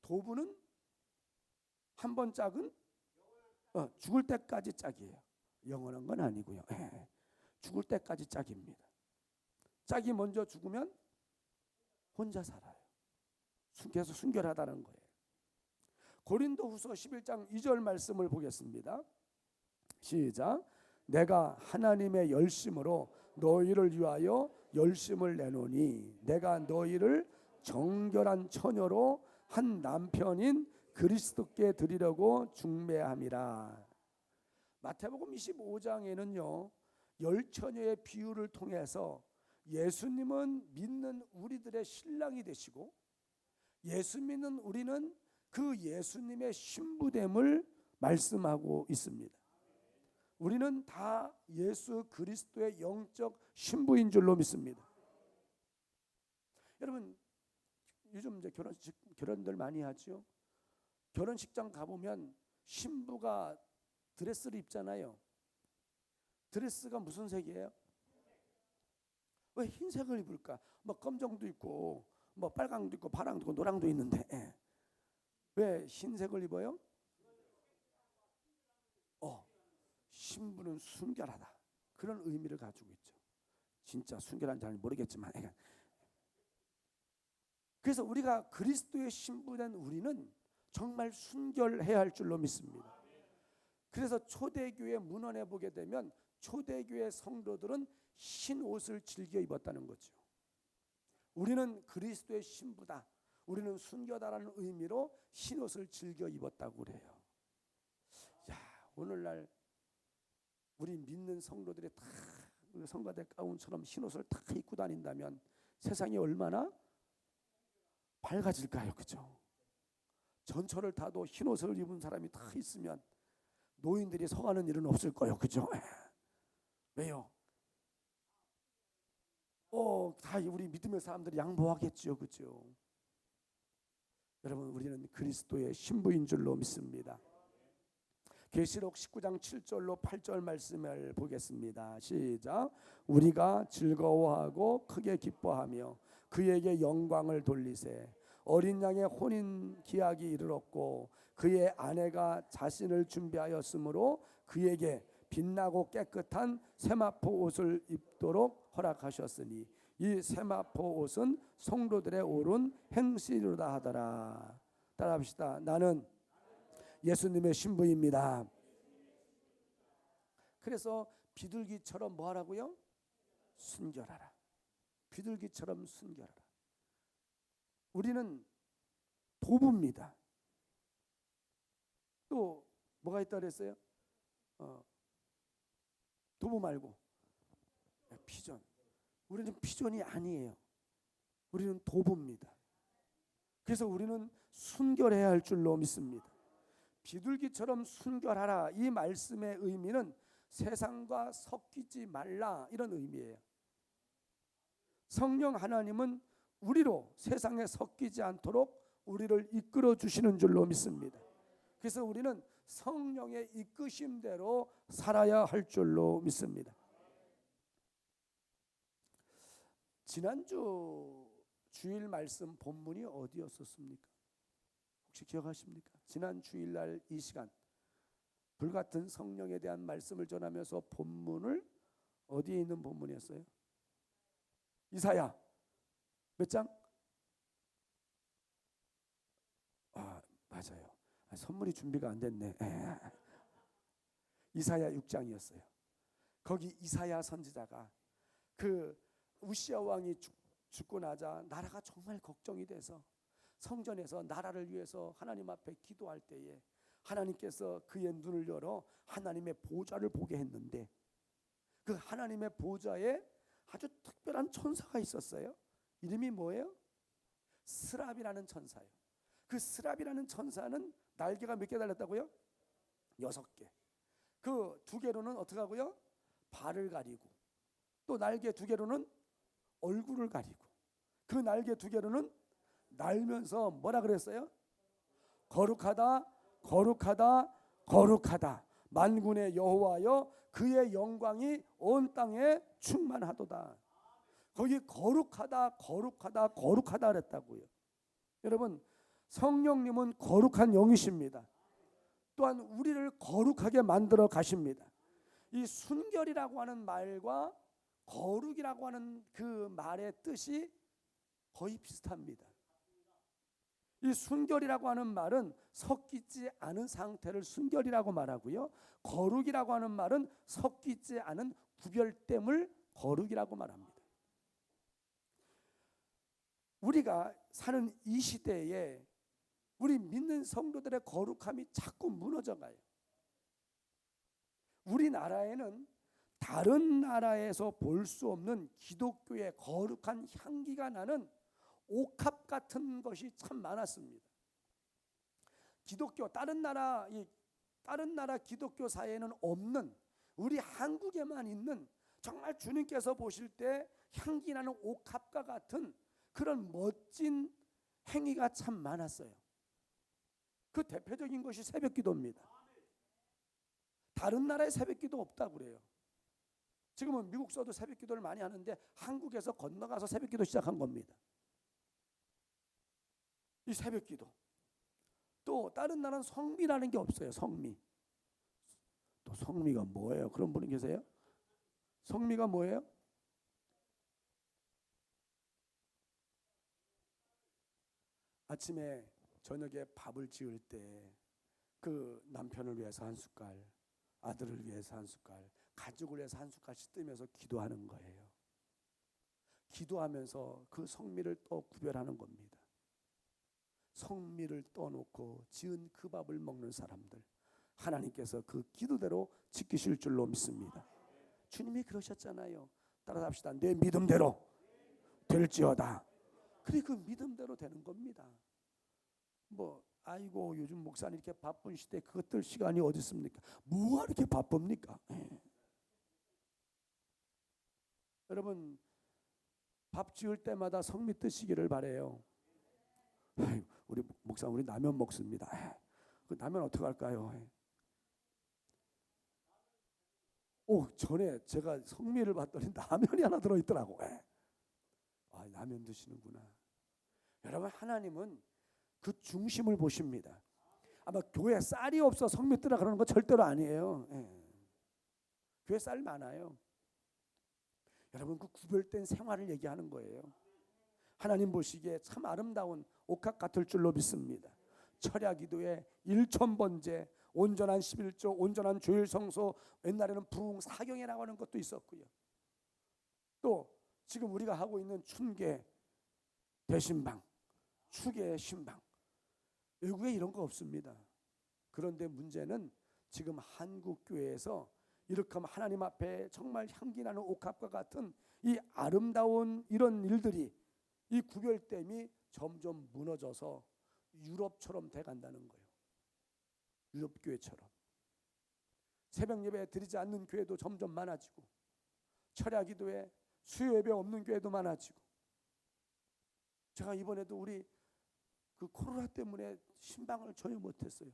도부는 한 번 짝은 죽을 때까지 짝이에요. 영원한 건 아니고요. 죽을 때까지 짝입니다. 짝이 먼저 죽으면 혼자 살아요. 계속 순결하다는 거예요. 고린도후서 11장 2절 말씀을 보겠습니다. 시작. 내가 하나님의 열심으로 너희를 위하여 열심을 내노니 내가 너희를 정결한 처녀로 한 남편인 그리스도께 드리려고 중매함이라. 마태복음 25장에는요 열 처녀의 비유를 통해서 예수님은 믿는 우리들의 신랑이 되시고 예수 믿는 우리는 그 예수님의 신부됨을 말씀하고 있습니다. 우리는 다 예수 그리스도의 영적 신부인 줄로 믿습니다. 여러분 요즘 이제 결혼들 많이 하죠. 결혼식장 가보면 신부가 드레스를 입잖아요. 드레스가 무슨 색이에요? 왜 흰색을 입을까? 뭐 검정도 있고 뭐 빨강도 있고 파랑도 있고 노랑도 있는데 왜 흰색을 입어요? 신부는 순결하다 그런 의미를 가지고 있죠. 진짜 순결한지 잘 모르겠지만 그래서 우리가 그리스도의 신부된 우리는 정말 순결해야 할 줄로 믿습니다. 그래서 초대교회 문헌에 보게 되면 초대교회 성도들은 흰 옷을 즐겨 입었다는 거죠. 우리는 그리스도의 신부다, 우리는 순결하다는 의미로 흰 옷을 즐겨 입었다고 그래요. 야, 오늘날 우리 믿는 성도들이 다 성가대 가운처럼 흰 옷을 다 입고 다닌다면 세상이 얼마나 밝아질까요? 그죠? 전철을 타도 흰 옷을 입은 사람이 다 있으면 노인들이 서가는 일은 없을 거예요. 그죠? 왜요? 다 우리 믿음의 사람들이 양보하겠죠. 그죠? 여러분 우리는 그리스도의 신부인 줄로 믿습니다. 계시록 19장 7절로 8절 말씀을 보겠습니다. 시작. 우리가 즐거워하고 크게 기뻐하며 그에게 영광을 돌리세. 어린 양의 혼인 기약이 이르렀고 그의 아내가 자신을 준비하였으므로 그에게 빛나고 깨끗한 세마포 옷을 입도록 허락하셨으니 이 세마포 옷은 성도들의 옳은 행실이로다 하더라. 따라합시다. 나는 예수님의 신부입니다. 그래서 비둘기처럼 뭐 하라고요? 순결하라. 비둘기처럼 순결하라. 우리는 도부입니다. 또 뭐가 있다 그랬어요? 도부 말고 피전. 우리는 피전이 아니에요. 우리는 도부입니다. 그래서 우리는 순결해야 할 줄로 믿습니다. 비둘기처럼 순결하라 이 말씀의 의미는 세상과 섞이지 말라 이런 의미예요. 성령 하나님은 우리로 세상에 섞이지 않도록 우리를 이끌어 주시는 줄로 믿습니다. 그래서 우리는 성령의 이끄심대로 살아야 할 줄로 믿습니다. 지난주 주일 말씀 본문이 어디였었습니까? 혹시 기억하십니까? 지난 주일날 이 시간 불같은 성령에 대한 말씀을 전하면서 본문을 어디에 있는 본문이었어요? 이사야 몇 장? 맞아요. 선물이 준비가 안 됐네. 이사야 6장이었어요. 거기 이사야 선지자가 그 우시야 왕이 죽고 나자 나라가 정말 걱정이 돼서 성전에서 나라를 위해서 하나님 앞에 기도할 때에 하나님께서 그의 눈을 열어 하나님의 보좌를 보게 했는데 그 하나님의 보좌에 아주 특별한 천사가 있었어요. 이름이 뭐예요? 스랍이라는 천사예요. 그 스랍이라는 천사는 날개가 몇 개 달렸다고요? 6개. 그 2개로는 어떻게 하고요? 발을 가리고 또 날개 2개로는 얼굴을 가리고 그 날개 2개로는 날면서 뭐라 그랬어요? 거룩하다, 거룩하다, 거룩하다. 만군의 여호와여, 그의 영광이 온 땅에 충만하도다. 거기 거룩하다, 거룩하다, 거룩하다 그랬다고요. 여러분, 성령님은 거룩한 영이십니다. 또한 우리를 거룩하게 만들어 가십니다. 이 순결이라고 하는 말과 거룩이라고 하는 그 말의 뜻이 거의 비슷합니다. 이 순결이라고 하는 말은 섞이지 않은 상태를 순결이라고 말하고요. 거룩이라고 하는 말은 섞이지 않은 구별됨을 거룩이라고 말합니다. 우리가 사는 이 시대에 우리 믿는 성도들의 거룩함이 자꾸 무너져 가요. 우리나라에는 다른 나라에서 볼 수 없는 기독교의 거룩한 향기가 나는 옥합 같은 것이 참 많았습니다. 기독교 다른 나라 기독교 사회에는 없는, 우리 한국에만 있는 정말 주님께서 보실 때 향기 나는 옥합과 같은 그런 멋진 행위가 참 많았어요. 그 대표적인 것이 새벽기도입니다. 다른 나라에 새벽기도 없다고 그래요. 지금은 미국서도 새벽기도를 많이 하는데 한국에서 건너가서 새벽기도 시작한 겁니다. 이 새벽기도. 또 다른 나라는 성미라는 게 없어요. 성미. 또 성미가 뭐예요? 그런 분이 계세요? 성미가 뭐예요? 아침에 저녁에 밥을 지을 때 그 남편을 위해서 한 숟갈, 아들을 위해서 한 숟갈, 가족을 위해서 한 숟갈씩 뜨면서 기도하는 거예요. 기도하면서 그 성미를 또 구별하는 겁니다. 성미를 떠놓고 지은 그 밥을 먹는 사람들, 하나님께서 그 기도대로 지키실 줄로 믿습니다. 주님이 그러셨잖아요. 따라합시다. 내 믿음대로 될지어다. 그래, 그 믿음대로 되는 겁니다. 아이고 요즘 목사님 이렇게 바쁜 시대에 그것들 시간이 어디 있습니까? 뭐가 이렇게 바쁩니까? 여러분, 밥 지을 때마다 성미 뜨시기를 바래요. 우리 목사, 우리 라면 먹습니다. 그 라면 어떻게 할까요? 전에 제가 성미를 봤더니 라면이 하나 들어있더라고. 라면 드시는구나. 여러분, 하나님은 그 중심을 보십니다. 아마 교회 쌀이 없어 성미 뜨라 그러는 거 절대로 아니에요. 교회 쌀 많아요. 여러분, 그 구별된 생활을 얘기하는 거예요. 하나님 보시기에 참 아름다운 옥합 같을 줄로 믿습니다. 철야기도에 일천번제, 온전한 11조, 온전한 조율성소, 옛날에는 부흥사경이라고 하는 것도 있었고요. 또 지금 우리가 하고 있는 춘계 대신방, 추계 신방, 외국에 이런 거 없습니다. 그런데 문제는 지금 한국교회에서 이렇게 하면 하나님 앞에 정말 향기나는 옥합과 같은 이 아름다운 이런 일들이, 이 구별됨이 점점 무너져서 유럽처럼 돼간다는 거예요. 유럽 교회처럼. 새벽 예배 드리지 않는 교회도 점점 많아지고, 철야 기도에 수요 예배 없는 교회도 많아지고. 제가 이번에도 우리 그 코로나 때문에 신방을 전혀 못했어요.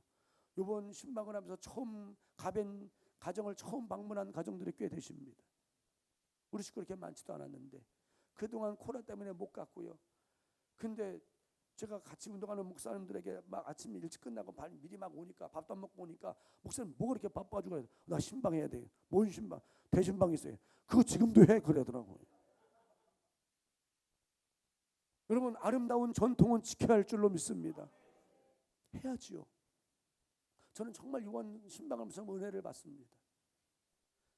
이번 신방을 하면서 처음 가벤 가정을 처음 방문한 가정들이 꽤 되십니다. 우리 식구 그렇게 많지도 않았는데 그동안 코로나 때문에 못 갔고요. 근데 제가 같이 운동하는 목사님들에게 막 아침 일찍 끝나고 미리 막 오니까, 밥도 안 먹고 오니까, 목사님 뭐 그렇게 바빠가지고 나 신방 해야 돼. 뭔 신방? 대신방 있어요. 그거 지금도 해. 그러더라고요. 여러분, 아름다운 전통은 지켜야 할 줄로 믿습니다. 해야지요. 저는 정말 이번 신방을 하면서 은혜를 받습니다.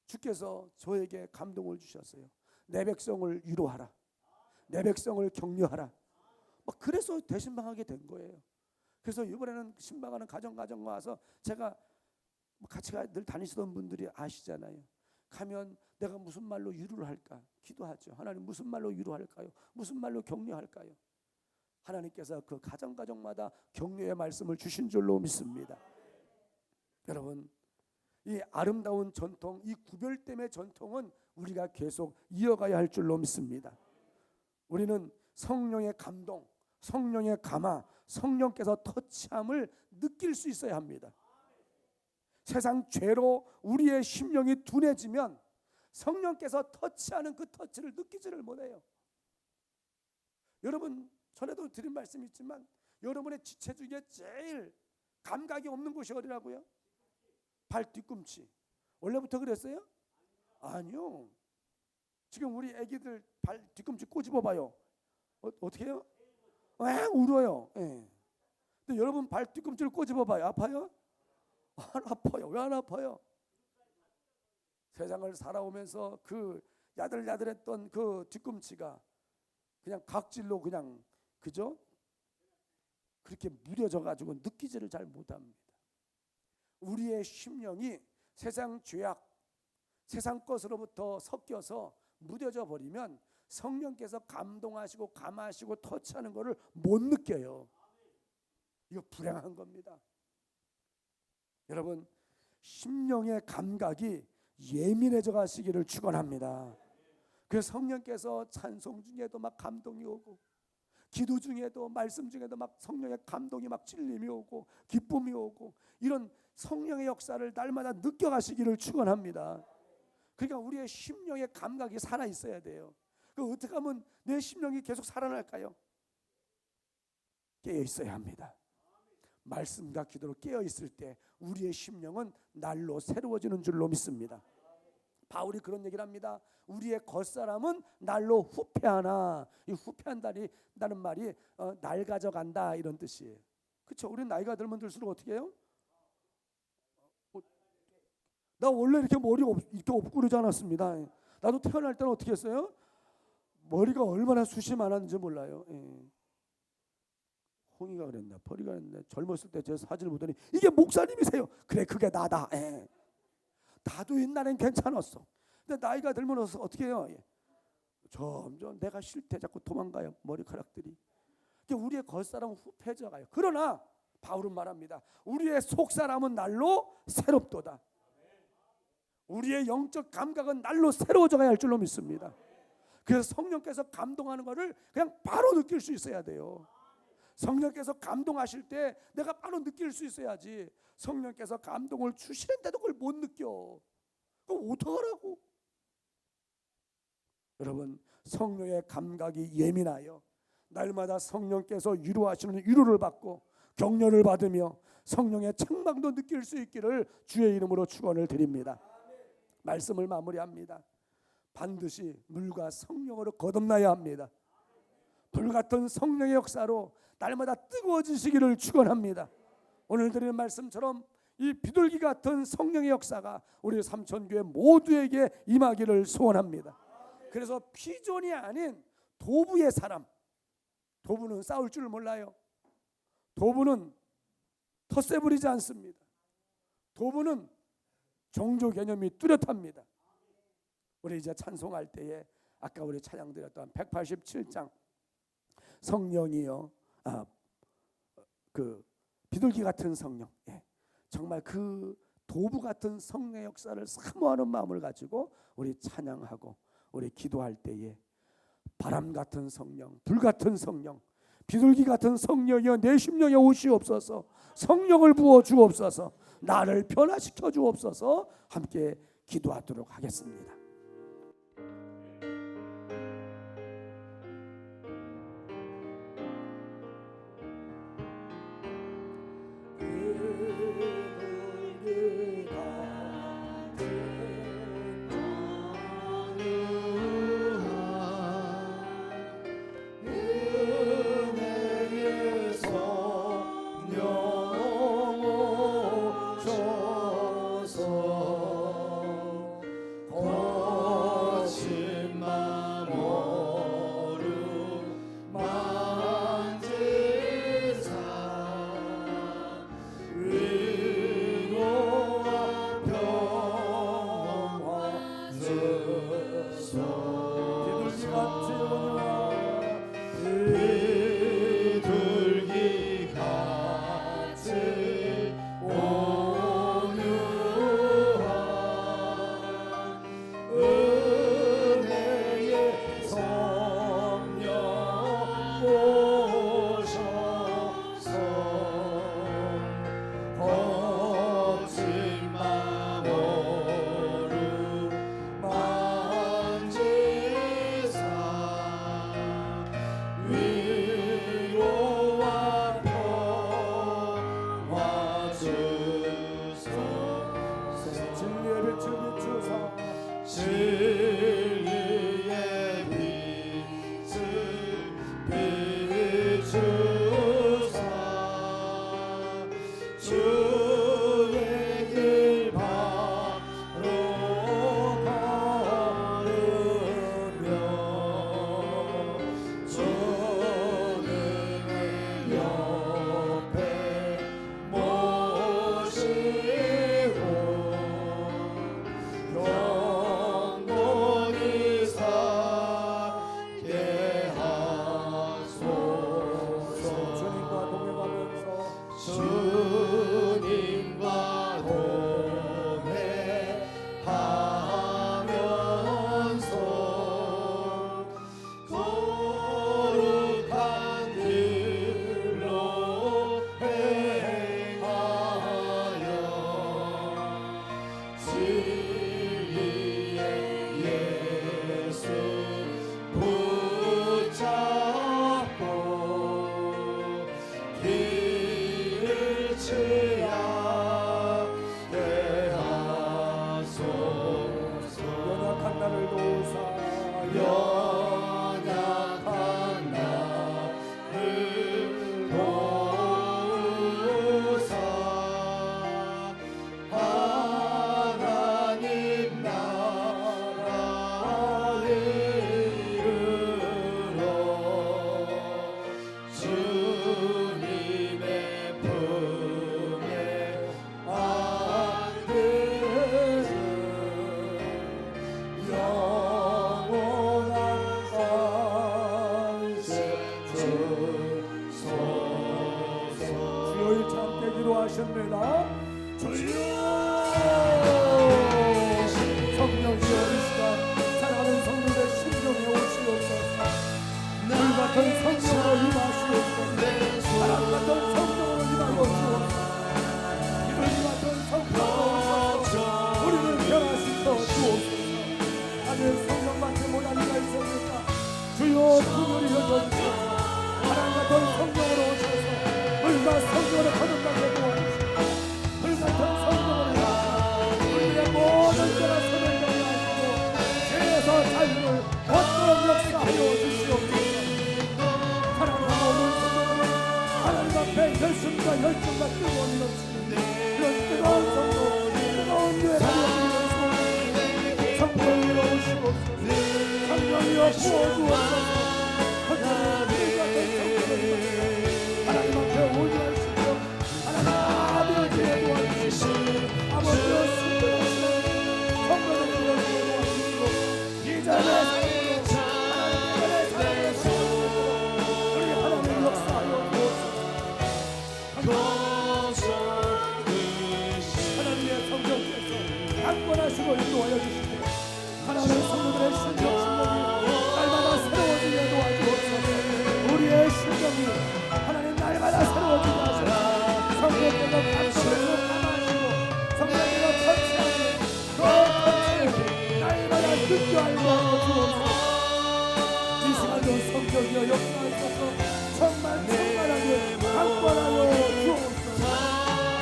주께서 저에게 감동을 주셨어요. 내 백성을 위로하라, 내 백성을 격려하라. 그래서 대신방하게 된 거예요. 그래서 이번에는 신방하는 가정 와서 제가 같이 늘 다니시던 분들이 아시잖아요. 가면 내가 무슨 말로 위로를 할까 기도하죠. 하나님, 무슨 말로 위로할까요? 무슨 말로 격려할까요? 하나님께서 그 가정마다 격려의 말씀을 주신 줄로 믿습니다. 여러분, 이 아름다운 전통, 이 구별됨의 전통은 우리가 계속 이어가야 할 줄로 믿습니다. 우리는 성령의 감동, 성령의 감화, 성령께서 터치함을 느낄 수 있어야 합니다. 세상 죄로 우리의 심령이 둔해지면 성령께서 터치하는 그 터치를 느끼지를 못해요. 여러분, 전에도 드린 말씀이 있지만 여러분의 지체 중에 제일 감각이 없는 곳이 어디라고요? 발 뒤꿈치. 원래부터 그랬어요? 아니요. 지금 우리 애기들 발 뒤꿈치 꼬집어 봐요. 어떻게 해요? 울어요. 예. 근데 여러분 발 뒤꿈치를 꼬집어 봐요. 아파요? 안 아파요. 왜 안 아파요? 세상을 살아오면서 그 야들야들했던 그 뒤꿈치가 그냥 각질로 그냥 그죠? 그렇게 무뎌져 가지고 느끼지를 잘 못합니다. 우리의 심령이 세상 죄악, 세상 것으로부터 섞여서 무뎌져 버리면 성령께서 감동하시고 감하시고 터치하는 것을 못 느껴요. 이거 불행한 겁니다. 여러분, 심령의 감각이 예민해져 가시기를 축원합니다. 그래서 성령께서 찬송 중에도 막 감동이 오고, 기도 중에도, 말씀 중에도 막 성령의 감동이 막 찔림이 오고 기쁨이 오고, 이런 성령의 역사를 날마다 느껴가시기를 축원합니다. 그러니까 우리의 심령의 감각이 살아 있어야 돼요. 그 어떻게 하면 내 심령이 계속 살아날까요? 깨어 있어야 합니다. 말씀과 기도로 깨어 있을 때 우리의 심령은 날로 새로워지는 줄로 믿습니다. 바울이 그런 얘기를 합니다. 우리의 겉사람은 날로 후패하나, 이 후패한다는 말이 낡아져간다 이런 뜻이에요. 그렇죠? 우리 나이가 들면 들수록 어떻게 해요? 나 원래 이렇게 머리가 이렇게 없고 그러지 않았습니다. 나도 태어날 때는 어떻게 했어요? 머리가 얼마나 숱이 많았는지 몰라요. 홍이가 그랬나 벌이가 그랬나, 젊었을 때 제 사진을 보더니 이게 목사님이세요. 그래, 그게 나다. 나도 옛날엔 괜찮았어. 근데 나이가 들면 어떻게 해요? 점점 내가 싫대 자꾸 도망가요. 머리카락들이. 우리의 겉사람은 후패져 가요. 그러나 바울은 말합니다. 우리의 속사람은 날로 새롭도다. 우리의 영적 감각은 날로 새로워져 가야 할 줄로 믿습니다. 그래서 성령께서 감동하는 것을 그냥 바로 느낄 수 있어야 돼요. 성령께서 감동하실 때 내가 바로 느낄 수 있어야지. 성령께서 감동을 주시는데도 그걸 못 느껴. 그럼 어떡하라고? 여러분, 성령의 감각이 예민하여 날마다 성령께서 위로하시는 위로를 받고 격려를 받으며 성령의 책망도 느낄 수 있기를 주의 이름으로 축원을 드립니다. 말씀을 마무리합니다. 반드시 물과 성령으로 거듭나야 합니다. 불같은 성령의 역사로 날마다 뜨거워지시기를 축원합니다. 오늘 드리는 말씀처럼 이 비둘기 같은 성령의 역사가 우리 삼천교회 모두에게 임하기를 소원합니다. 그래서 피존이 아닌 도부의 사람, 도부는 싸울 줄 몰라요. 도부는 텃세 부리지 않습니다. 도부는 종교 개념이 뚜렷합니다. 우리 이제 찬송할 때에 아까 우리 찬양 드렸던 187장 성령이요, 그 비둘기 같은 성령, 정말 그 도부 같은 성령의 역사를 사모하는 마음을 가지고 우리 찬양하고 우리 기도할 때에 바람 같은 성령, 불 같은 성령, 비둘기 같은 성령이여 내 심령에 오시옵소서, 성령을 부어 주옵소서, 나를 변화시켜 주옵소서, 함께 기도하도록 하겠습니다. 오 기도하십니다. 주여 성령이여 이 시간 사랑하는 성도의 심령에 오시옵소서. 불같은 성령으로 임하시옵소서. 바람같은 성령으로 임하시옵소서. 기름 같은 성령으로 오셔서 우리를 변화시켜 주옵소서. 아멘. 성령 받지 못한 이가 있습니까? 주여 그들이 열어주소서. 바람같은 성령으로 오셔서 물과 성령으로 거듭나게 도와주시고 불같은 성령으로 우리의 모든 죄와 손을 정리하시고 죄에서 자유를 얻도록 역사하여 주시옵소서. 하나님 모든 성도들은 하나님 앞에 열심과 열정과 뜨거움이 넘치는 그런 뜨거운 성도 뜨거운 예배를 성령이여 오시옵소서. 성령이여 부어주옵소서. 하나님 앞에 온유하시고 하나님 아버지의 도와주시고 아버지의 순종하시고 성도들의 도와주시고 이전의 사랑으로 하나님의 사랑으로 우리 하나님 역사하여 주옵소서. 하나님의 성령께서 강권하시고 인도하여 주시고 하나님의 성도들의 신령이 날마다 새로워지게 도와주옵소서. 우리의 심령이 하나님 날마다 새로워지게 하소서. 성령께서 감동으로 감하시고 성령께서 터치하는 그 터치를 날마다 느껴 알고 하여 주옵소서. 이 시간도 성령이여 역사하셔서 정말 충만하게 강권하여 주옵소서.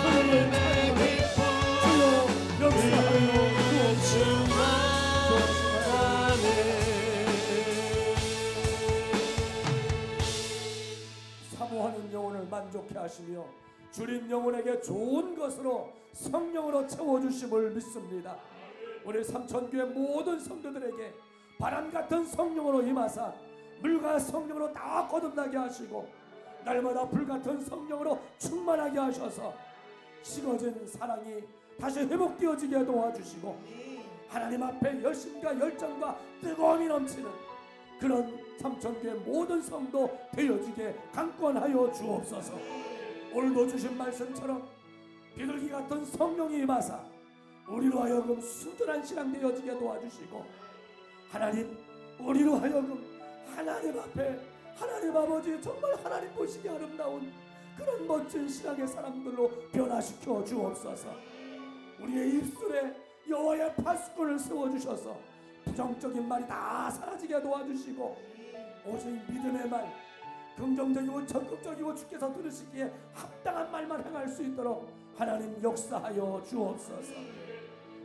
주님을 찬양하며 주여 역사하여 주옵소서. 사모하는 영혼을 만족해 하시며 주님 영혼에게 좋은 것으로 성령으로 채워주심을 믿습니다. 우리 삼천교회 모든 성도들에게 바람같은 성령으로 임하사 물과 성령으로 다 거듭나게 하시고 날마다 불같은 성령으로 충만하게 하셔서 식어진 사랑이 다시 회복되어지게 도와주시고 하나님 앞에 열심과 열정과 뜨거움이 넘치는 그런 삼천교회 모든 성도 되어지게 강권하여 주옵소서. 오늘도 주신 말씀처럼 비둘기 같은 성령이 임하사 우리로 하여금 순전한 신앙 되어지게 도와주시고 하나님 우리로 하여금 하나님 앞에 하나님 아버지 정말 하나님 보시기 아름다운 그런 멋진 신앙의 사람들로 변화시켜 주옵소서. 우리의 입술에 여호와의 파수꾼을 세워주셔서 부정적인 말이 다 사라지게 도와주시고 오직 믿음의 말 긍정적이고 적극적이고 주께서 들으시기에 합당한 말만 행할 수 있도록 하나님 역사하여 주옵소서.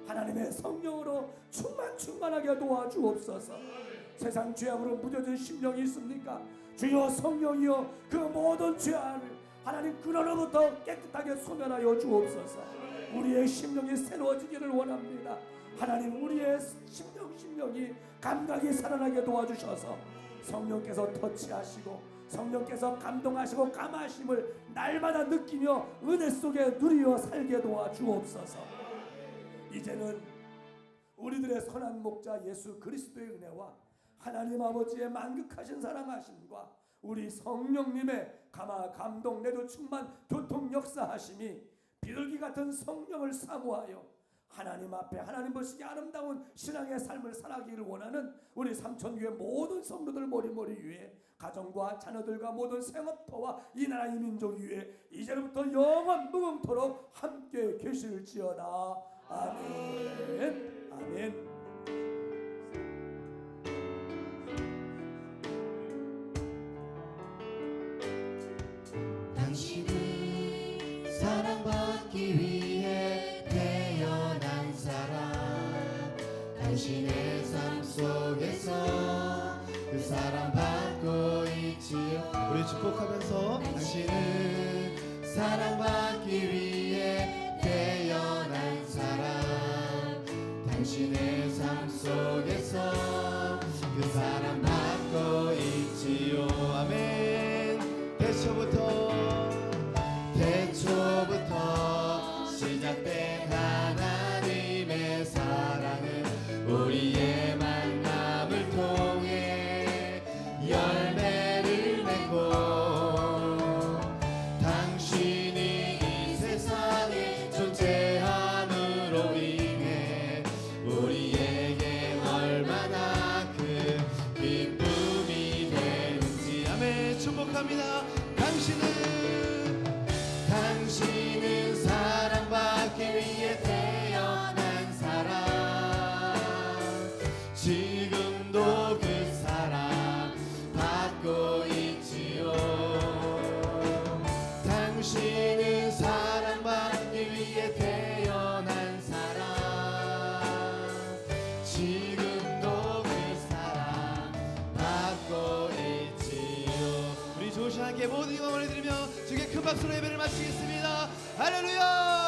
하나님의 성령으로 충만하게 도와주옵소서. 세상 죄악으로 무뎌진 심령이 있습니까? 주여 성령이여 그 모든 죄악을 하나님 근원으로부터 깨끗하게 소멸하여 주옵소서. 우리의 심령이 새로워지기를 원합니다. 하나님 우리의 심령이 감각이 살아나게 도와주셔서 성령께서 터치하시고 성령께서 감동하시고 감하심을 날마다 느끼며 은혜 속에 누리어 살게 도와주옵소서. 이제는 우리들의 선한 목자 예수 그리스도의 은혜와 하나님 아버지의 만극하신 사랑하심과 우리 성령님의 감화 감동 내도 충만 교통 역사하심이 비둘기 같은 성령을 사모하여 하나님 앞에 하나님 보시기 아름다운 신앙의 삶을 살아가기를 원하는 우리 삼천교회 모든 성도들 머리머리 위에 가정과 자녀들과 모든 생업터와 이 나라 이 민족 위에 이제부터 영원 무궁토록 함께 계실지어다. 아멘. 아멘. 당신은 사랑받기 위해 태어난 사람, 당신의 삶 속에서 그 사랑받고 있지요. 우리 축복하면서 당신은 사랑받기 위해 태어난 사람, 당신의 삶 속에서 그 사랑받고 있지요. 아멘. 태초부터 시작된 하나님의 사랑은 우리의 만남을 통해 열매를 맺고 당신이 고백합니다. 당신은 사랑받기 위해 태어난 사람, 지금도 그 사랑 받고 있지요. 당신은 사랑받기 위해 태어난 사람, 지금도 그 사랑 받고 있지요. 우리 조시하게 모든 영광을 드리며 주께 큰 박수로 예배를 마치겠습니다. 할렐루야.